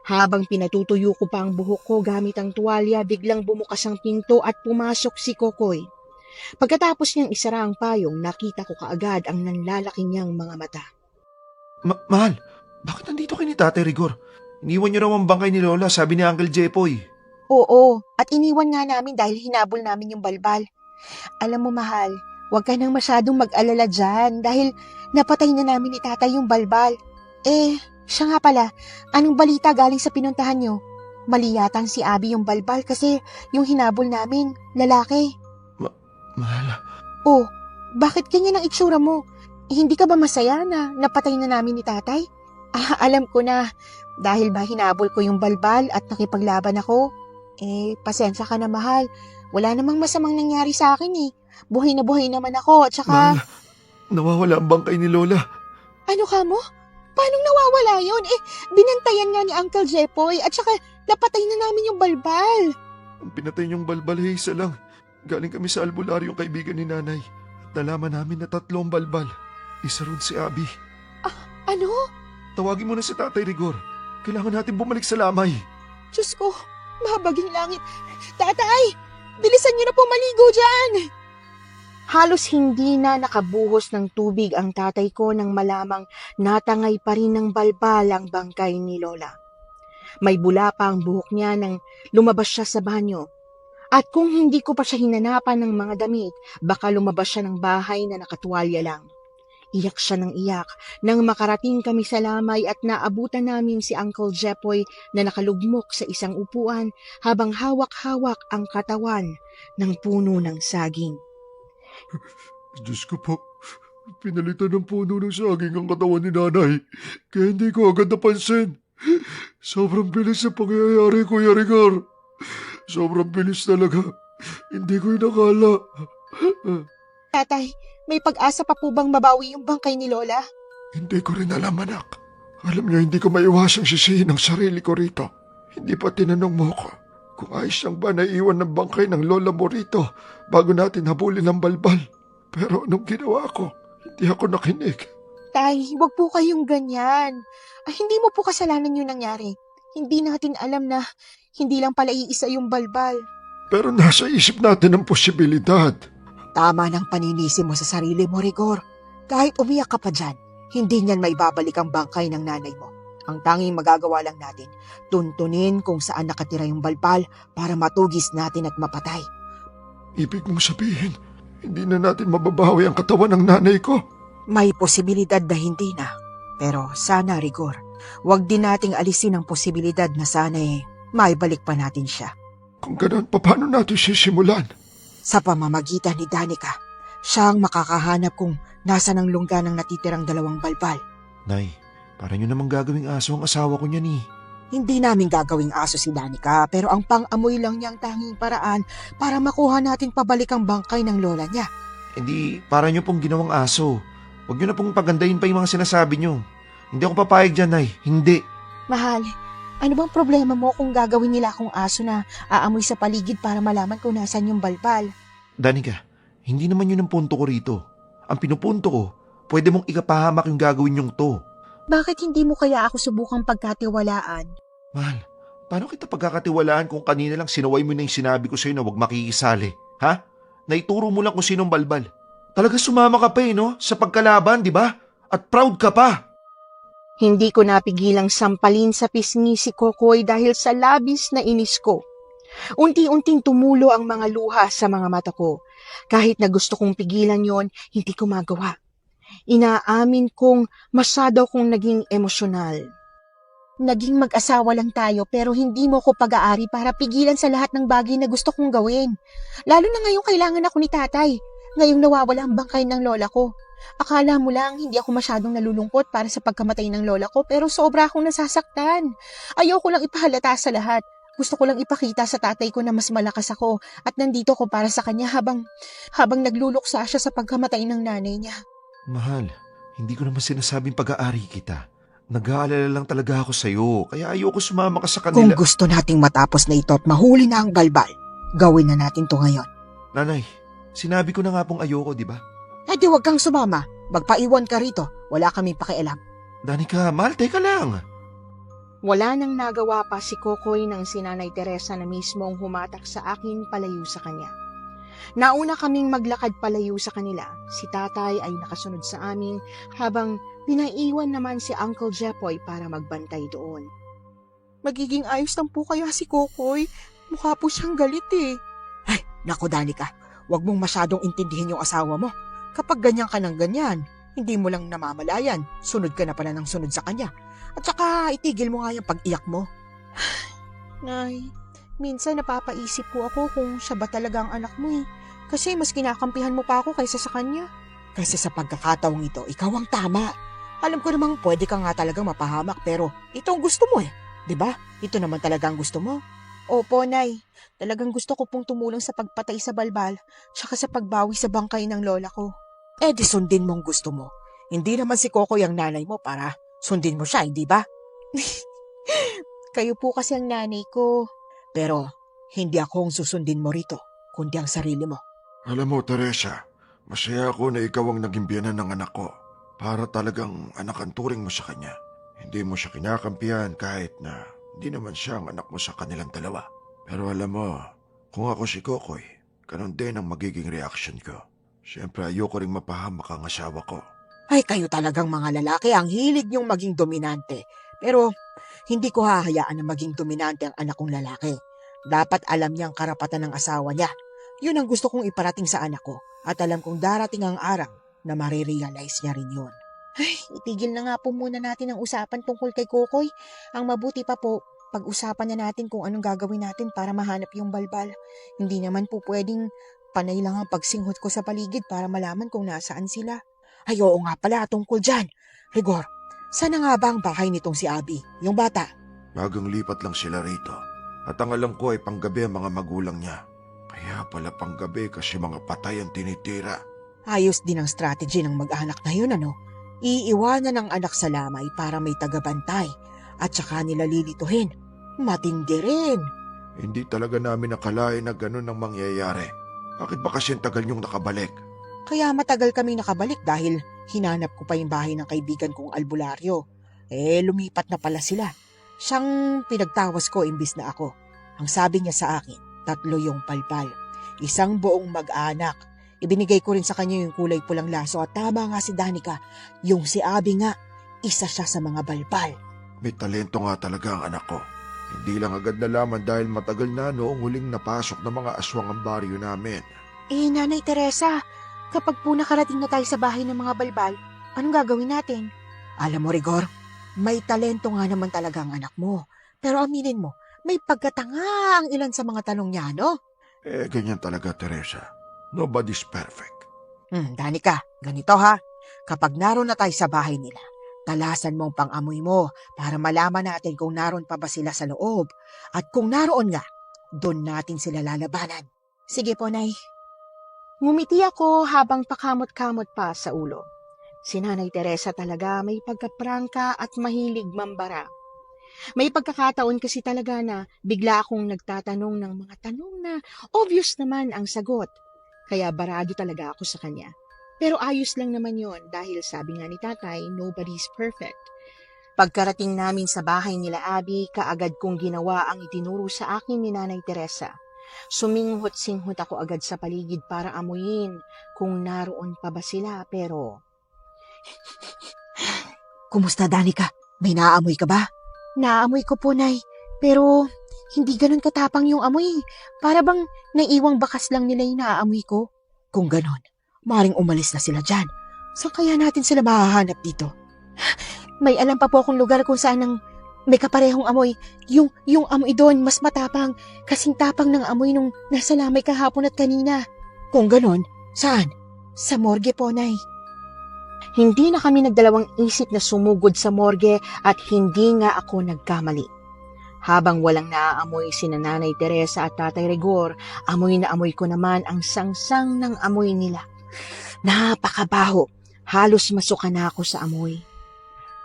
Habang pinatutuyo ko pa ang buhok ko gamit ang tuwalya, biglang bumukas ang pinto at pumasok si Kokoy. Pagkatapos niyang isara ang payong, nakita ko kaagad ang nanlalaki niyang mga mata. Mahal, bakit nandito kayo ni Tatay Rigor? Iniwan niyo raw ang bangkay ni Lola, sabi ni Uncle Jepoy. Oo, at iniwan nga namin dahil hinabol namin yung balbal. Alam mo, mahal, huwag ka nang masyadong mag-alala dyan dahil napatay na namin ni tatay yung balbal. Siya nga pala, anong balita galing sa pinuntahan nyo? Mali yatang si Abby yung balbal kasi yung hinabol namin, lalaki. Mahal, Oh, bakit ganyan ang itsura mo? Hindi ka ba masaya na napatay na namin ni tatay? Alam ko na, dahil ba hinabol ko yung balbal at nakipaglaban ako? Pasensya ka na, mahal. Wala namang masamang nangyari sa akin eh. Buhay na buhay naman ako at saka... mahal, nawawala ang bangkay ni Lola. Ano ka mo? Paano nawawala yun? Binantayan nga ni Uncle Jepoy at saka napatay na namin yung balbal. Ang pinatay niyong balbal, isa lang. Galing kami sa albularyong kaibigan ni Nanay. At nalaman namin na 3 ang balbal. Isa ron si Abby. Ano? Tawagin mo na si Tatay Rigor. Kailangan natin bumalik sa lamay. Diyos ko, mahabaging langit. Tatay, bilisan niyo na po maligo dyan. Halos hindi na nakabuhos ng tubig ang tatay ko nang malamang natangay pa rin ng balbal ang bangkay ni Lola. May bula pa ang buhok niya nang lumabas siya sa banyo. At kung hindi ko pa siya hinanapan ng mga damit, baka lumabas siya ng bahay na nakatuwalya lang. Iyak siya ng iyak nang makarating kami sa lamay at naabutan namin si Uncle Jepoy na nakalugmok sa isang upuan habang hawak-hawak ang katawan ng puno ng saging. Diyos ko po, pinalitan ng puno ng saging ang katawan ni nanay, kaya hindi ko agad napansin. Sobrang bilis sa pangyayari, Kuya Rigor. Sobrang bilis talaga. Hindi ko inakala. Tatay, may pag-asa pa po bang mabawi yung bangkay ni Lola? Hindi ko rin alam, anak. Alam niyo, hindi ko maiwasang sisihin ang sarili ko rito. Hindi pa tinanong mo ko kung ayos lang ba naiwan ng bangkay ng lola mo rito bago natin habulin ang balbal. Pero nung ginawa ko, hindi ako nakinig. Tay, wag po kayong ganyan. Hindi mo po kasalanan yung nangyari. Hindi natin alam na hindi lang pala iisa yung balbal. Pero nasa isip natin ang posibilidad. Tama ng paninisi mo sa sarili mo, Rigor. Kahit umiyak ka pa dyan, hindi niyan maibabalik ang bangkay ng nanay mo. Ang tanging magagawa lang natin, tuntunin kung saan nakatira yung balbal para matugis natin at mapatay. Ibig mong sabihin, hindi na natin mababawi ang katawan ng nanay ko. May posibilidad na hindi na. Pero sana, Rigor, wag din nating alisin ang posibilidad na sana maibalik pa natin siya. Kung ganoon, paano natin sisimulan? Sa pamamagitan ni Danica, siya ang makakahanap kung nasa ng lungga ng natitirang dalawang balbal. Nay, para nyo namang gagawing aso ang asawa ko niyan eh. Hindi namin gagawing aso si Danica, pero ang pang-amoy lang niyang tanging paraan para makuha natin pabalik ang bangkay ng lola niya. Hindi, para nyo pong ginawang aso. Huwag nyo na pong pagandahin pa yung mga sinasabi nyo. Hindi ako papayag dyan, Nay. Hindi. Mahal, ano bang problema mo kung gagawin nila akong aso na aamoy sa paligid para malaman kung nasan yung balbal? Danica, hindi naman yun ang punto ko rito. Ang pinupunto ko, pwede mong ikapahamak yung gagawin yung to. Bakit hindi mo kaya ako subukang pagkatiwalaan? Mahal, paano kita pagkakatiwalaan kung kanina lang sinaway mo na yung sinabi ko sa'yo na huwag makikisali? Ha? Naituro mo lang kung sinong balbal. Talaga sumama ka pa no? Sa pagkalaban, di ba? At proud ka pa. Hindi ko napigilang sampalin sa pisngi si Kokoy dahil sa labis na inis ko. Unti-unting tumulo ang mga luha sa mga mata ko. Kahit na gusto kong pigilan yon, hindi ko magawa. Inaamin kong masyado kong naging emosyonal. Naging mag-asawa lang tayo pero hindi mo ko pag-aari para pigilan sa lahat ng bagay na gusto kong gawin. Lalo na ngayong kailangan ako ni tatay. Ngayong nawawala ang bangkay ng lola ko. Akala mo lang hindi ako masyadong nalulungkot para sa pagkamatay ng lola ko pero sobra akong nasasaktan. Ayoko lang ipahalata sa lahat. Gusto ko lang ipakita sa tatay ko na mas malakas ako at nandito ko para sa kanya habang nagluluksa siya sa pagkamatay ng nanay niya. Mahal, hindi ko naman sinasabing pag-aari kita. Nag-aalala lang talaga ako sa'yo, kaya ayoko sumama ka sa Kung kanila. gusto nating matapos na ito at mahuli na ang balbal, gawin na natin to ngayon. Nanay, sinabi ko na nga pong ayoko, di ba? Di wag kang sumama. Magpaiwan ka rito. Wala kaming pakialam. Danica, mahal, teka lang. Wala nang nagawa pa si Kokoy ng si Nanay Teresa na mismong humatak sa akin palayo sa kanya. Nauna kaming maglakad palayo sa kanila. Si tatay ay nakasunod sa amin habang pinaiwan naman si Uncle Jepoy para magbantay doon. Magiging ayos lang po kaya si Kokoy. Mukha po siyang galit eh. Ay, naku Danica. Huwag mong masyadong intindihin yung asawa mo. Kapag ganyan ka ng ganyan, hindi mo lang namamalayan. Sunod ka na pala ng sunod sa kanya. At saka itigil mo nga yung pag-iyak mo. Nay, minsan napapaisip po ako kung siya ba talaga ang anak mo eh. Kasi mas kinakampihan mo pa ako kaysa sa kanya. Kasi sa pagkakataong ito, ikaw ang tama. Alam ko namang pwede ka nga talagang mapahamak pero ito ang gusto mo eh. 'Di ba? Ito naman talaga ang gusto mo. Opo, Nay. Talagang gusto ko pong tumulong sa pagpatay sa balbal tsaka sa pagbawi sa bangkay ng lola ko. Di sundin mong gusto mo. Hindi naman si Kokoy ang nanay mo para sundin mo siya, hindi ba? Kayo po kasi ang nanay ko. Pero hindi ako ang susundin mo rito, kundi ang sarili mo. Alam mo, Teresa, masaya ako na ikaw ang naging biyanan ng anak ko. Para talagang anak ang turing mo sa kanya. Hindi mo siya kinakampihan kahit na hindi naman siya ang anak mo sa kanilang dalawa. Pero alam mo, kung ako si Kokoy, ganun din ang magiging reaction ko. Siyempre ayoko ring mapahamak ang asawa ko. Ay, kayo talagang mga lalaki ang hilig niyong maging dominante. Pero hindi ko hahayaan na maging dominante ang anak kong lalaki. Dapat alam niya ang karapatan ng asawa niya. Yun ang gusto kong iparating sa anak ko. At alam kong darating ang araw na marirealize niya rin yun. Ay, itigil na nga po muna natin ang usapan tungkol kay Kokoy. Ang mabuti pa po, pag-usapan na natin kung anong gagawin natin para mahanap yung balbal. Hindi naman po pwedeng panay lang ang pagsinghot ko sa paligid para malaman kung nasaan sila. Ay, oo nga pala, tungkol dyan. Rigor, sana nga ba ang bahay nitong si Abby, yung bata? Bagang lipat lang sila rito. At ang alam ko ay panggabi ang mga magulang niya. Kaya pala panggabi kasi mga patay ang tinitira. Ayos din ang strategy ng mag-anak na yun, ano? Iiwanan ang anak sa lamay para may tagabantay at saka nila lilituhin. Matindi rin. Hindi talaga namin nakalain na ganun ang mangyayari. Bakit ba kasi ang tagal niyong nakabalik? Kaya matagal kami nakabalik dahil hinanap ko pa yung bahay ng kaibigan kong albularyo. Lumipat na pala sila. Siyang pinagtawas ko imbis na ako. Ang sabi niya sa akin, 3 yung palpal. Isang buong mag-anak. Ibinigay ko rin sa kanya yung kulay pulang laso at tama nga si Danica. Yung si Abby nga, isa siya sa mga balbal. May talento nga talaga ang anak ko. Hindi lang agad nalaman dahil matagal na noong huling napasok ng mga aswang ang baryo namin. Nanay Teresa, kapag po nakarating na tayo sa bahay ng mga balbal, anong gagawin natin? Alam mo, Rigor, may talento nga naman talaga ang anak mo. Pero aminin mo, may pagkatanga ang ilan sa mga tanong niya, no? Ganyan talaga, Teresa. Nobody's perfect. Danica, ganito ha. Kapag naroon na tayo sa bahay nila, talasan mo ang pang-amoy mo para malaman natin kung naroon pa ba sila sa loob. At kung naroon nga, doon natin sila lalabanan. Sige po, Nay. Ngumiti ako habang pakamot-kamot pa sa ulo. Si Nanay Teresa talaga may pagkaprangka at mahilig mambara. May pagkakataon kasi talaga na bigla akong nagtatanong ng mga tanong na obvious naman ang sagot. Kaya barado talaga ako sa kanya. Pero ayos lang naman yon dahil sabi nga ni Tatay, nobody's perfect. Pagkarating namin sa bahay nila Abby, kaagad kong ginawa ang itinuro sa akin ni Nanay Teresa. Suminghot-singhot ako agad sa paligid para amuyin kung naroon pa ba sila pero... Kumusta, Danica? May naaamoy ka ba? Naamoy ko po, Nay. Pero hindi ganun katapang yung amoy. Para bang naiiwang bakas lang nila yung naaamoy ko. Kung ganon, maring umalis na sila dyan. Saan kaya natin sila mahahanap dito? May alam pa po akong lugar kung saan ang may kaparehong amoy. Yung amoy doon mas matapang. Kasing tapang ng amoy nung nasa lamay kahapon at kanina. Kung ganon, saan? Sa morgue po, Nay. Hindi na kami nagdalawang isip na sumugod sa morgue at hindi nga ako nagkamali. Habang walang naaamoy si Nanay Teresa at Tatay Rigor, amoy na amoy ko naman ang sangsang ng amoy nila. Napakabaho. Halos masuka na ako sa amoy.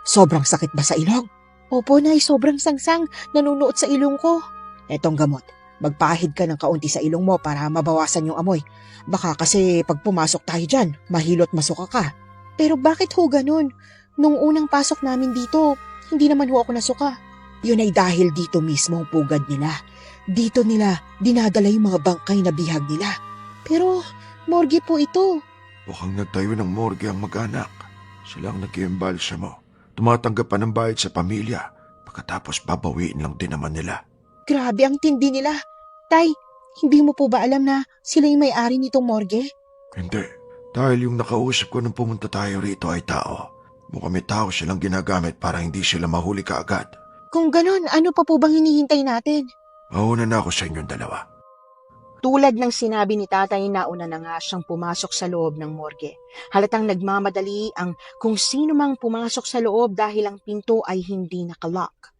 Sobrang sakit ba sa ilong? Opo, Nay, sobrang sangsang. Nanunuot sa ilong ko. Etong gamot. Magpahid ka ng kaunti sa ilong mo para mabawasan yung amoy. Baka kasi pag pumasok tayo dyan, mahilot masuka ka. Pero bakit ho ganun? Nung unang pasok namin dito, hindi naman ho ako nasuka. Yun ay dahil dito mismo ang pugad nila. Dito nila dinadala yung mga bangkay na bihag nila. Pero morgue po ito. Mukhang nagtayo ng morgue ang mag-anak. Sila ang nag-iimbalsa mo. Tumatanggap pa ng bayad sa pamilya. Pagkatapos babawiin lang din naman nila. Grabe ang tindi nila. Tay, hindi mo po ba alam na sila yung may-ari nitong morgue? Hindi. Dahil yung nakausap ko nung pumunta tayo rito ay tao. Mukhang may tao silang ginagamit para hindi sila mahuli kaagad. Kung ganon, ano pa po bang hinihintay natin? Mauna na ako sa inyong dalawa. Tulad ng sinabi ni Tatay, nauna na nga siyang pumasok sa loob ng morgue. Halatang nagmamadali ang kung sino mang pumasok sa loob dahil ang pinto ay hindi nakalock.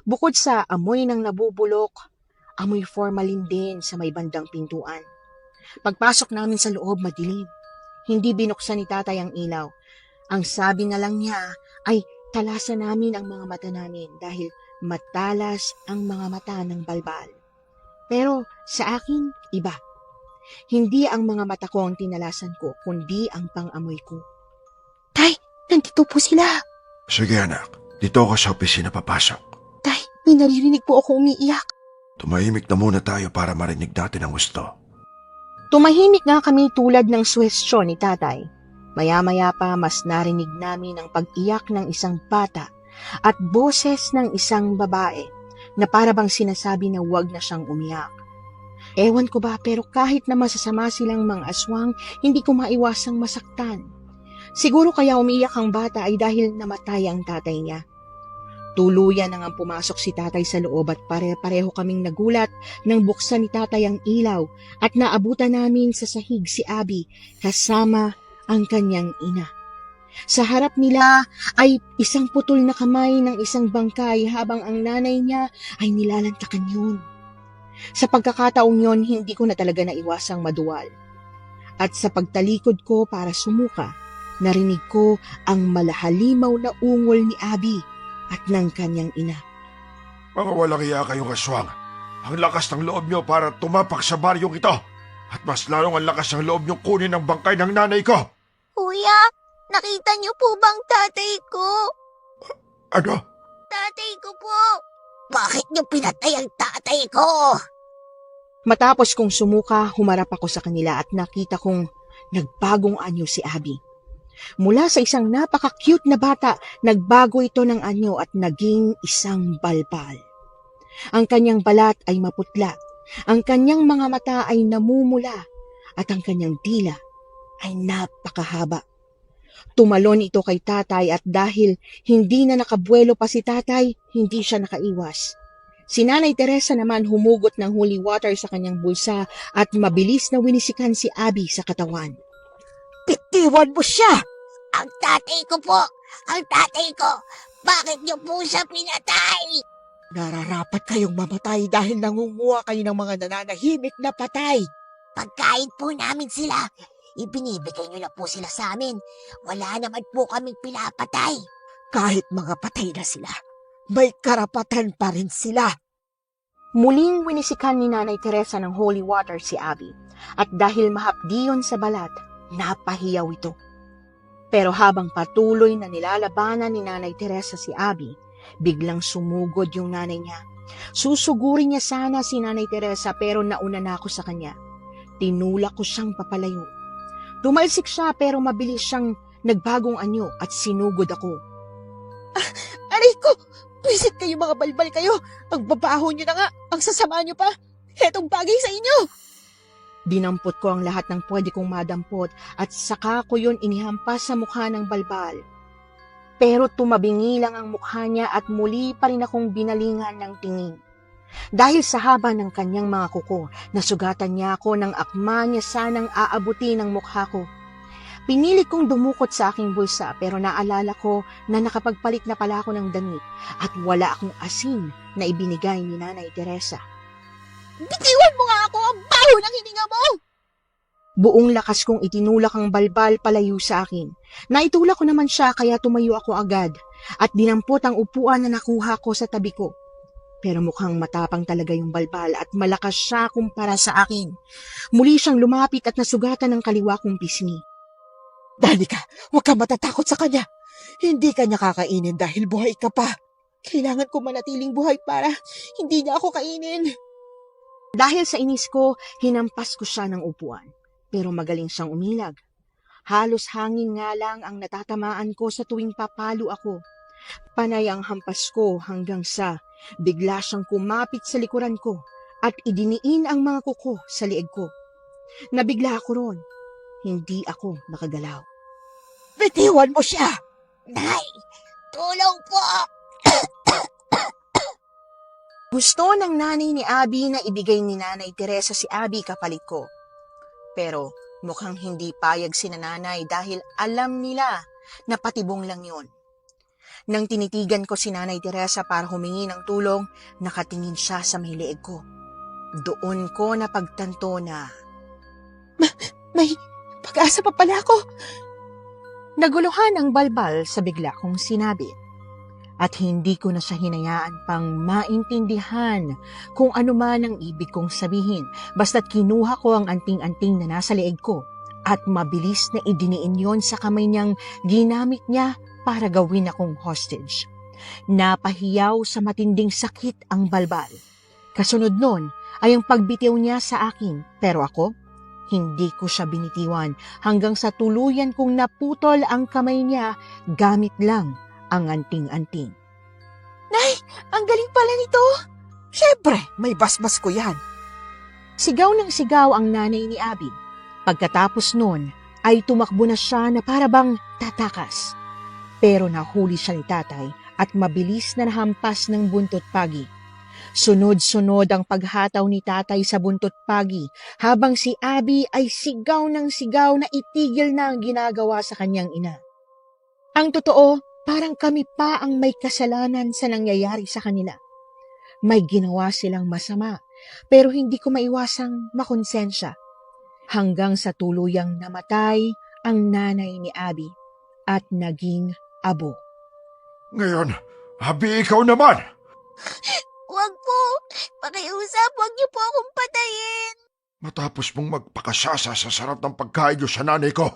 Bukod sa amoy ng nabubulok, amoy formalin din sa may bandang pintuan. Pagpasok namin sa loob, madilim. Hindi binuksan ni Tatay ang ilaw. Ang sabi na lang niya ay talasan namin ang mga mata namin dahil matalas ang mga mata ng balbal. Pero sa akin, iba. Hindi ang mga mata ko ang tinalasan ko, kundi ang pang-amoy ko. Tay, nandito po sila. Sige anak, dito ako sa opisina papasok. Tay, may naririnig po ako umiiyak. Tumahimik na muna tayo para marinig natin ang gusto. Tumahimik nga kami tulad ng suwestyon ni Tatay. Maya-maya pa mas narinig namin ang pag-iyak ng isang bata at boses ng isang babae na para bang sinasabi na huwag na siyang umiyak. Ewan ko ba pero kahit na masasama silang mga aswang, hindi ko maiwasang masaktan. Siguro kaya umiyak ang bata ay dahil namatay ang tatay niya. Tuluyan na ngang pumasok si tatay sa loob at pare-pareho kaming nagulat nang buksan ni tatay ang ilaw at naabutan namin sa sahig si Abby kasama ang kanyang ina. Sa harap nila ay isang putol na kamay ng isang bangkay habang ang nanay niya ay nilalantakan yun. Sa pagkakataong yon, hindi ko na talaga naiwasang maduwal. At sa pagtalikod ko para sumuka, narinig ko ang malahalimaw na ungol ni Abby at ng kanyang ina. Mga walang iya kayong aswang. Ang lakas ng loob nyo para tumapak sa baryong ito. At mas lalong ang lakas ng loob nyo kunin ang bangkay ng nanay ko. Kuya, nakita niyo po bang tatay ko? Ano? Tatay ko po. Bakit niyo pinatay ang tatay ko? Matapos kong sumuka, humarap ako sa kanila at nakita kong nagbagong anyo si Abby. Mula sa isang napaka-cute na bata, nagbago ito ng anyo at naging isang balbal. Ang kanyang balat ay maputla, ang kanyang mga mata ay namumula, at ang kanyang dila ay napakahaba. Tumalon ito kay tatay at dahil hindi na nakabuelo pa si tatay, hindi siya nakaiwas. Si Nanay Teresa naman humugot ng holy water sa kanyang bulsa at mabilis na winisikan si Abby sa katawan. Bitiwan mo siya! Ang tatay ko po! Ang tatay ko! Bakit niyo po siya pinatay? Nararapat kayong mamatay dahil nangunguha kayo ng mga nananahimik na patay. Pagkain po namin sila, ibinibigay niyo na po sila sa amin. Wala naman po kaming pinapatay. Kahit mga patay na sila, may karapatan pa rin sila. Muling winisikan ni Nanay Teresa ng holy water si Abby at dahil mahapdi yun sa balat, napahiyaw ito. Pero habang patuloy na nilalabanan ni Nanay Teresa si Abby, biglang sumugod yung nanay niya. Susugurin niya sana si Nanay Teresa pero nauna na ako sa kanya. Tinulak ko siyang papalayo. Tumalsik siya pero mabilis siyang nagbagong anyo at sinugod ako. Aray ko! Pwisit kayo mga balbal kayo! Ang babaho nyo na nga! Ang sasama nyo pa! Hetong bagay sa inyo! Dinampot ko ang lahat ng pwede kong madampot at saka ko yun inihampas sa mukha ng balbal. Pero tumabingi lang ang mukha niya at muli pa rin akong binalingan ng tingin. Dahil sa haba ng kanyang mga kuko, nasugatan niya ako ng akma niya sanang aabuti ng mukha ko. Pinili kong dumukot sa aking bulsa pero naalala ko na nakapagpalit na pala ako ng damit at wala akong asin na ibinigay ni Nanay Teresa. Bitiwan mo nga ako! Ang baho ng hininga mo! Buong lakas kong itinulak ang balbal palayo sa akin. Naitulak ko naman siya kaya tumayo ako agad at dinampot ang upuan na nakuha ko sa tabi ko. Pero mukhang matapang talaga yung balbal at malakas siya kumpara sa akin. Muli siyang lumapit at nasugatan ng kaliwa kong pisngi. Danica, huwag kang matatakot sa kanya. Hindi ka niya kakainin dahil buhay ka pa. Kailangan ko manatiling buhay para hindi niya ako kainin. Dahil sa inis ko, hinampas ko siya ng upuan. Pero magaling siyang umilag. Halos hangin nga lang ang natatamaan ko sa tuwing papalo ako. Panay ang hampas ko hanggang sa bigla siyang kumapit sa likuran ko at idiniin ang mga kuko sa lieg ko. Nabigla ako ron. Hindi ako nakagalaw. Bitiwan mo siya! Nay, tulong po! Gusto ng nanay ni Abby na ibigay ni Nanay Teresa si Abby kapalit ko. Pero mukhang hindi payag si nanay dahil alam nila na patibong lang yon. Nang tinitigan ko si Nanay Teresa para humingi ng tulong, nakatingin siya sa may leeg ko. Doon ko napagtanto na May pag-asa pa pala ako. naguluhan ang balbal sa bigla kong sinabi. At hindi ko na siya hinayaan pang maintindihan kung ano man ang ibig kong sabihin. Basta't kinuha ko ang anting-anting na nasa leeg ko at mabilis na idiniin yon sa kamay niyang ginamit niya para gawin akong hostage. Napahiyaw sa matinding sakit ang balbal. Kasunod nun ay ang pagbitiw niya sa akin, pero ako, hindi ko siya binitiwan hanggang sa tuluyan kong naputol ang kamay niya gamit lang ang anting-anting. Nay, ang galing pala nito. Siyempre, may basbas ko yan. Sigaw ng sigaw ang nanay ni Abby. Pagkatapos nun ay tumakbo na siya na para bang tatakas. Pero nahuli siya ni tatay at mabilis na nahampas ng buntot pagi. Sunod-sunod ang paghataw ni tatay sa buntot pagi habang si Abby ay sigaw ng sigaw na itigil na ang ginagawa sa kanyang ina. Ang totoo, parang kami pa ang may kasalanan sa nangyayari sa kanila. May ginawa silang masama, pero hindi ko maiwasang makonsensya. Hanggang sa tuluyang namatay ang nanay ni Abby at naging abo. Ngayon, Abi, ikaw naman! Huwag po. Pakiusap, huwag niyo po akong patayin. Matapos mong magpakasasa sa sarap ng pagkain niyo sa nanay ko,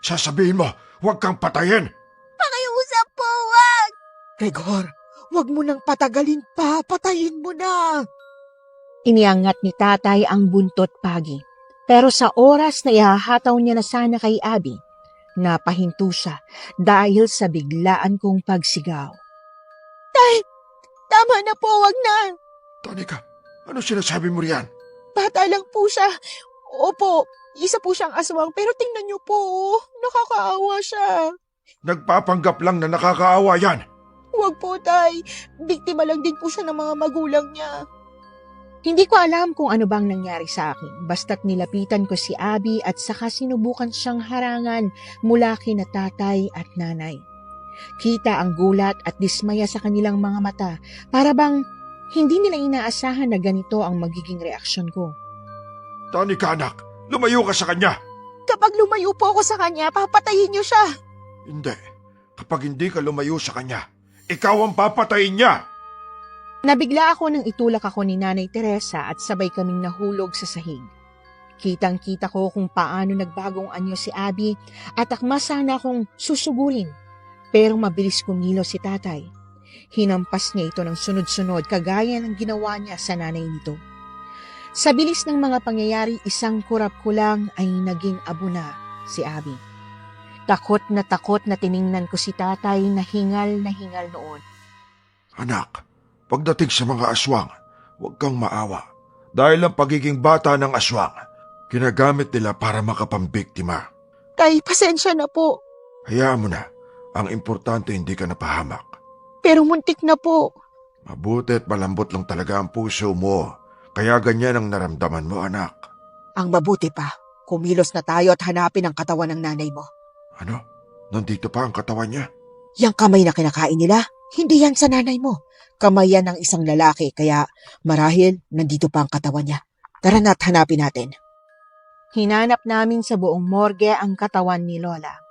sasabihin mo, huwag kang patayin! Pakiusap po, huwag. Gregor, wag mo nang patagalin pa, patayin mo na. Iniangat ni tatay ang buntot pagi. Pero sa oras na ihahataw niya na sana kay Abby, napahinto siya dahil sa biglaan kong pagsigaw. Tay, tama na po, wag na. Tanika, ano sinasabi mo riyan? Bata lang po siya. Opo, isa po siyang aswang pero tingnan niyo po, nakakaawa siya. Nagpapanggap lang na nakakaawa yan. Huwag po, tay. Biktima lang din po siya ng mga magulang niya. Hindi ko alam kung ano bang nangyari sa akin. Basta't nilapitan ko si Abby at saka sinubukan siyang harangan mula kina tatay at nanay. Kita ang gulat at dismaya sa kanilang mga mata para bang hindi nila inaasahan na ganito ang magiging reaksyon ko. Tanika, anak, lumayo ka sa kanya. Kapag lumayo po ako sa kanya, papatayin niyo siya. Hindi. Kapag hindi ka lumayo sa kanya, ikaw ang papatayin niya. Nabigla ako nang itulak ako ni Nanay Teresa at sabay kaming nahulog sa sahig. Kitang-kita ko kung paano nagbagong anyo si Abby at akma sana akong susugulin. Pero mabilis kumilos si tatay. Hinampas niya ito ng sunod-sunod kagaya ng ginawa niya sa nanay nito. Sa bilis ng mga pangyayari, isang kurap ko lang ay naging abo na si Abby. Takot na tiningnan ko si tatay na hingal noon. Anak, pagdating sa mga aswang, huwag kang maawa. Dahil ang pagiging bata ng aswang, ginagamit nila para makapambiktima. Tay, pasensya na po. Hayaan mo na. Ang importante hindi ka napahamak. Pero muntik na po. Mabuti at malambot lang talaga ang puso mo. Kaya ganyan ang naramdaman mo, anak. Ang mabuti pa, kumilos na tayo at hanapin ang katawan ng nanay mo. Ano? Nandito pa ang katawan niya? Yang kamay na kinakain nila, hindi yan sa nanay mo. Kamay yan ng isang lalaki, kaya marahil nandito pa ang katawan niya. Tara na't hanapin natin. Hinanap namin sa buong morgue ang katawan ni Lola.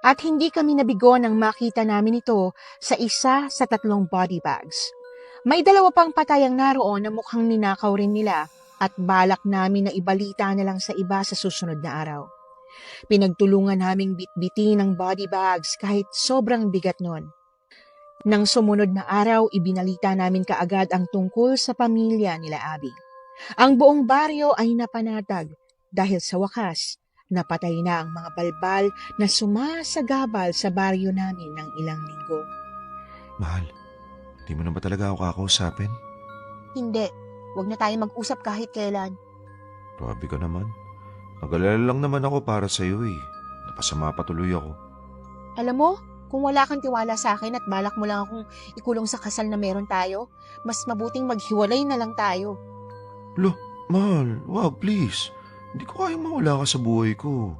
At hindi kami nabigo nang makita namin ito sa isa sa 3 body bags. May 2 pang patay ang naroon na mukhang ninakaw rin nila at balak namin na ibalita na lang sa iba sa susunod na araw. Pinagtulungan naming bitbitin ang body bags kahit sobrang bigat nun. Nang sumunod na araw, ibinalita namin kaagad ang tungkol sa pamilya nila Abby. Ang buong baryo ay napanatag dahil sa wakas, napatay na ang mga balbal na sumasagabal sa baryo namin ng ilang linggo. Mahal, di mo na ba talaga ako kakausapin? Hindi. Huwag na tayo mag-usap kahit kailan. Grabe ka naman. Nag-alala lang naman ako para sa'yo eh. Napasama patuloy ako. Alam mo, kung wala kang tiwala sa akin at balak mo lang akong ikulong sa kasal na meron tayo, mas mabuting maghiwalay na lang tayo. Lo, mahal, wag please. Hindi ko kayang mawala ka sa buhay ko.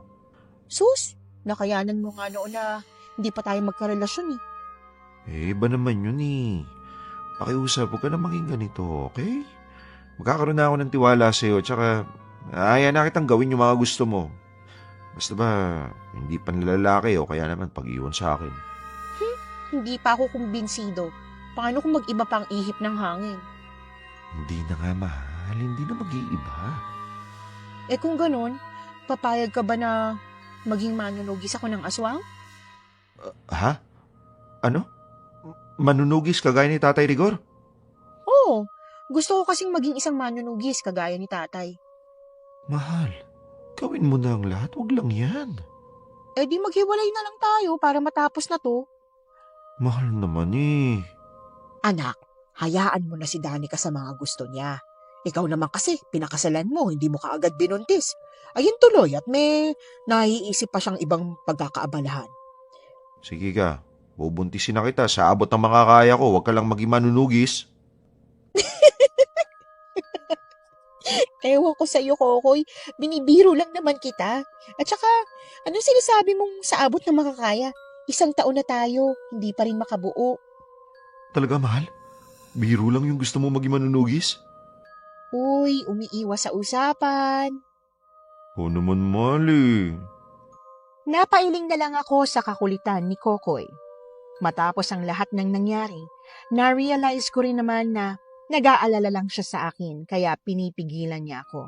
Sus, nakayanan mo nga noon na hindi pa tayo magkarelasyon eh. Iba naman yun eh. Pakiusap, huwag ka na maging ganito, okay? Magkakaroon na ako ng tiwala sa'yo, tsaka ayaw na kitang gawin yung mga gusto mo. Basta ba, hindi pa nilalaki o kaya naman pag-iwan sa akin. Hindi pa ako kumbinsido. Paano kung mag-iba pang ihip ng hangin? Hindi na nga mahal, hindi na mag-iiba. Eh kung ganun, papayag ka ba na maging manunugis ako ng aswang? Ha? Ano? Manunugis kagaya ni Tatay Rigor? Oo, gusto ko kasing maging isang manunugis kagaya ni tatay. Mahal, gawin mo na ang lahat, wag lang yan. Eh di maghiwalay na lang tayo para matapos na to. Mahal naman eh. Anak, hayaan mo na si Danica sa mga gusto niya. Ikaw naman kasi, pinakasalan mo, hindi mo kaagad binuntis. Ayun tuloy at may naiisip pa siyang ibang pagkakaabalahan. Sige ka, bubuntisin na kita sa abot ng makakaya ko. Huwag ka lang maging manunugis. Ewan ko sa iyo, Kokoy. Binibiro lang naman kita. At saka, anong sinasabi mong sa abot ng makakaya? 1 taon na tayo, hindi pa rin makabuo. Talaga, mahal? Biro lang yung gusto mo maging manunugis? Uy, umiiwas sa usapan. Oo naman, mahal eh. Napailing na lang ako sa kakulitan ni Kokoy. Matapos ang lahat ng nangyari, na-realize ko rin naman na nag-aalala lang siya sa akin kaya pinipigilan niya ako.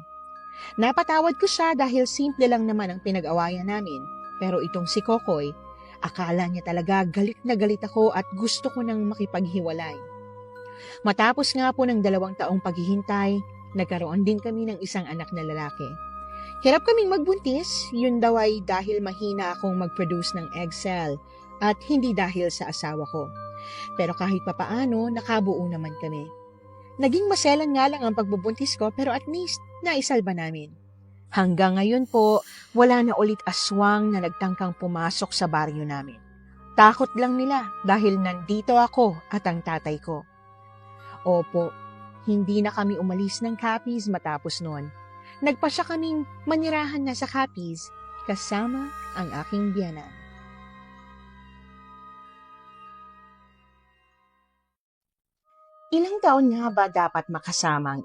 Napatawad ko siya dahil simple lang naman ang pinag-awayan namin. Pero itong si Kokoy, akala niya talaga galit na galit ako at gusto ko nang makipaghiwalay. Matapos nga po ng 2 taong paghihintay, nagkaroon din kami ng isang anak na lalaki. Hirap kaming magbuntis, yun daw ay dahil mahina akong mag-produce ng egg cell at hindi dahil sa asawa ko. Pero kahit papaano, nakabuo naman kami. Naging maselan nga lang ang pagbubuntis ko pero at least naisalba namin. Hanggang ngayon po, wala na ulit aswang na nagtangkang pumasok sa baryo namin. Takot lang nila dahil nandito ako at ang tatay ko. Opo, hindi na kami umalis ng Capiz matapos noon. Nagpasya kaming manirahan na sa Capiz kasama ang aking biyanan. Ilang taon nga ba dapat makasama ang